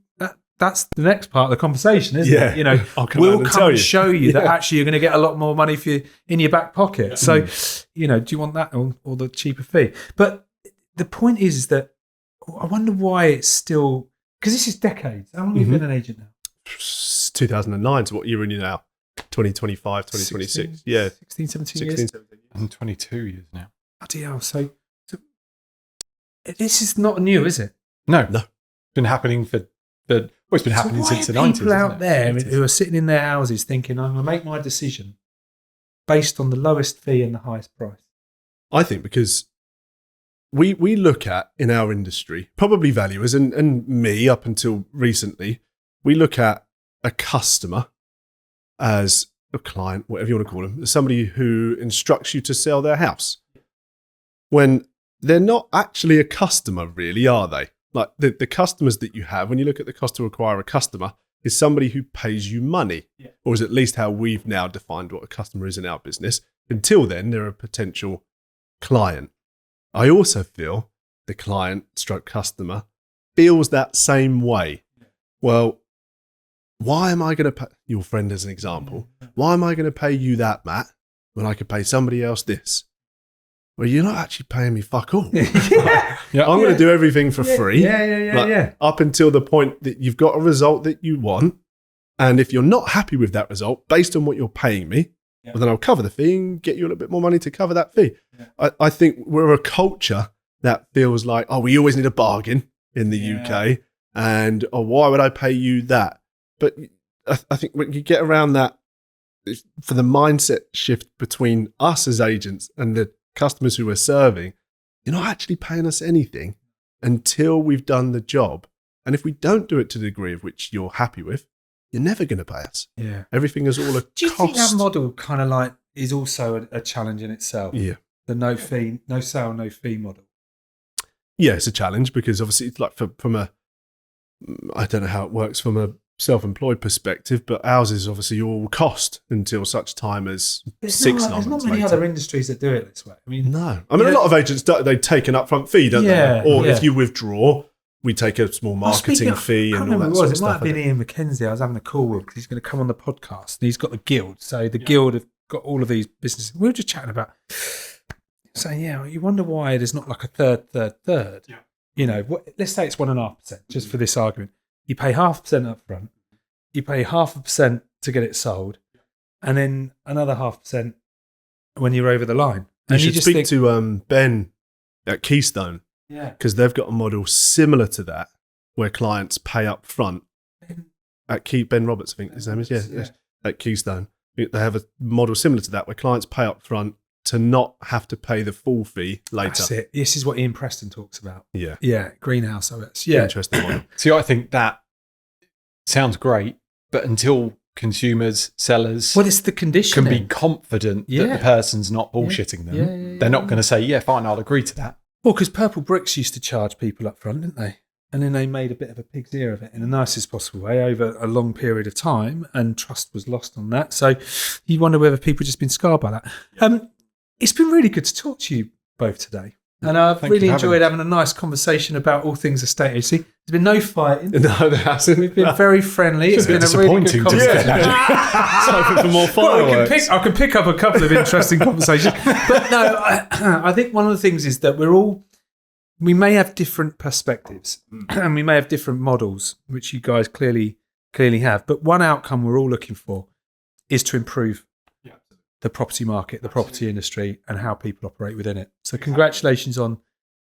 A: that's the next part of the conversation, isn't it? We'll come and show you that actually you're going to get a lot more money in your back pocket. Yeah. So, do you want that or the cheaper fee? But the point is that I wonder why it's still, because this is decades. How long have you been an agent now?
C: 2009. So what year are you now? 2025, 2026.
A: 16, 17 years.
C: 17
B: I'm 22 years now.
A: Bloody hell. So this is not new, is it?
B: No. It's been happening it's been happening since the 90s.
A: People out there who are sitting in their houses thinking, I'm going to make my decision based on the lowest fee and the highest price?
C: I think because we look at, in our industry, probably valuers and me up until recently, we look at a customer as a client, whatever you want to call them, as somebody who instructs you to sell their house. When they're not actually a customer, really, are they? Like the customers that you have, when you look at the cost to acquire a customer, is somebody who pays you money, or is at least how we've now defined what a customer is in our business. Until then, they're a potential client. I also feel the client stroke customer feels that same way. Well, why am I going to pay your friend as an example? Why am I going to pay you that, Matt, when I could pay somebody else this? Well, you're not actually paying me fuck all. I'm going to do everything for free. Up until the point that you've got a result that you want. And if you're not happy with that result, based on what you're paying me, well, then I'll cover the fee and get you a little bit more money to cover that fee. I think we're a culture that feels like, we always need a bargain in the UK. And, why would I pay you that? But I think when you get around that, for the mindset shift between us as agents and the customers who we're serving, you're not actually paying us anything until we've done the job. And if we don't do it to the degree of which you're happy with, you're never going to pay us.
A: Yeah.
C: Everything is all a
A: Do you
C: cost.
A: think that model kind of like is also a challenge in itself?
C: Yeah.
A: The no fee, no sale, no fee model.
C: Yeah, it's a challenge because obviously it's like from a, I don't know how it works from a self-employed perspective, but ours is obviously all cost until such time as
A: There's
C: 6
A: not,
C: 9
A: there's not
C: months
A: many
C: later.
A: other industries that do it this way. I mean,
C: No. I mean, a lot of agents, they take an upfront fee, don't
A: Yeah,
C: they? Or
A: yeah.
C: if you withdraw, we take a small marketing fee
A: I can't
C: and all
A: remember
C: that
A: who it
C: sort
A: was.
C: of
A: It might
C: stuff.
A: have been Ian McKenzie. I was having a call with because he's going to come on the podcast. And he's got the guild. So the guild have got all of these businesses. We were just chatting about saying, yeah, you wonder why there's not like a third.
B: Yeah.
A: You know, let's say it's 1.5%, just for this argument. You pay 0.5% up front. You pay 0.5% to get it sold. And then another 0.5% when you're over the line.
C: You
A: And
C: should
A: just
C: speak
A: think,
C: to Ben at Keystone
A: yeah.
C: because they've got a model similar to that where clients pay up front. At Ben Roberts, I think his name is. Yeah. At Keystone. They have a model similar to that where clients pay up front to not have to pay the full fee later.
A: That's it. This is what Ian Preston talks about.
C: Yeah.
A: Yeah, Greenhouse OS. Yeah.
C: Interesting model.
B: See, I think that sounds great, but until consumers, sellers
A: Well, it's the
B: can
A: conditioning.
B: be confident that
A: Yeah.
B: the person's not bullshitting them,
A: Yeah,
B: they're not going to say, yeah, fine, I'll agree to that.
A: Well, because Purple Bricks used to charge people up front, didn't they? And then they made a bit of a pig's ear of it in the nicest possible way over a long period of time, and trust was lost on that. So you wonder whether people just been scarred by that. It's been really good to talk to you both today. And I've
B: Thank you
A: really
B: for having
A: enjoyed
B: us.
A: having a nice conversation about all things estate agency. There's been no fighting.
C: No, there hasn't.
A: We've been very friendly. It's
B: a bit
A: been a really good
B: disappointing, to be
A: conversation.
C: Hoping for more
A: Well,
C: fireworks.
A: I can pick up a couple of interesting conversations. But no, I think one of the things is that we may have different perspectives and we may have different models, which you guys clearly have. But one outcome we're all looking for is to improve the property market, the property industry, and how people operate within it. So congratulations on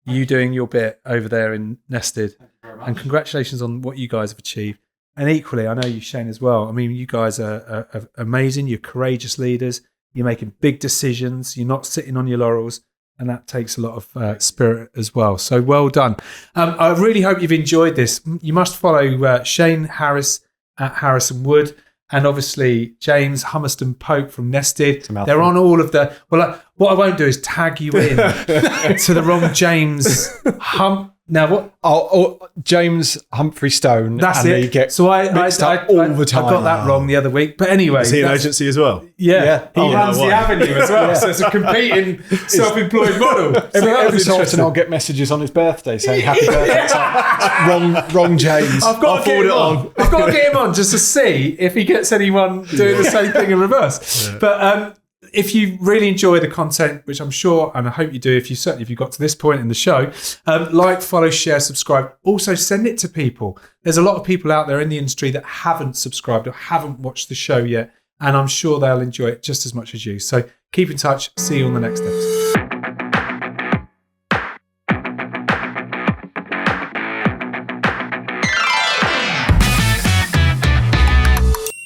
A: you doing your bit over there in Nested, and congratulations on what you guys have achieved. And equally, I know you, Shane, as well. I mean, you guys are amazing. You're courageous leaders. You're making big decisions. You're not sitting on your laurels. And that takes a lot of spirit as well. So well done. I really hope you've enjoyed this. You must follow Shane Harris at Harrison Wood, and obviously James Hummerston Pope from Nested. They're on all of the... Well, what I won't do is tag you in to the wrong James Now what?
B: James Humphrey Stone.
A: That's
B: and
A: it.
B: They get
A: So I
B: mixed up all the time.
A: I got that wrong the other week. But anyway,
C: Is he an
A: that's-
C: agency as well?
A: Yeah, he
C: Oh,
A: runs
C: no
A: the
C: way.
A: Avenue as well. So it's a competing self-employed model. So that
B: Every
A: was
B: so often
A: interesting.
B: I'll get messages on his birthday saying happy birthday. It's like, wrong James.
A: I've got to get him on. I've got to get him on just to see if he gets anyone doing the same thing in reverse. Yeah. But if you really enjoy the content, which I'm sure, and I hope you do, if you got to this point in the show, like, follow, share, subscribe. Also, send it to people. There's a lot of people out there in the industry that haven't subscribed or haven't watched the show yet, and I'm sure they'll enjoy it just as much as you. So keep in touch. See you on the next episode.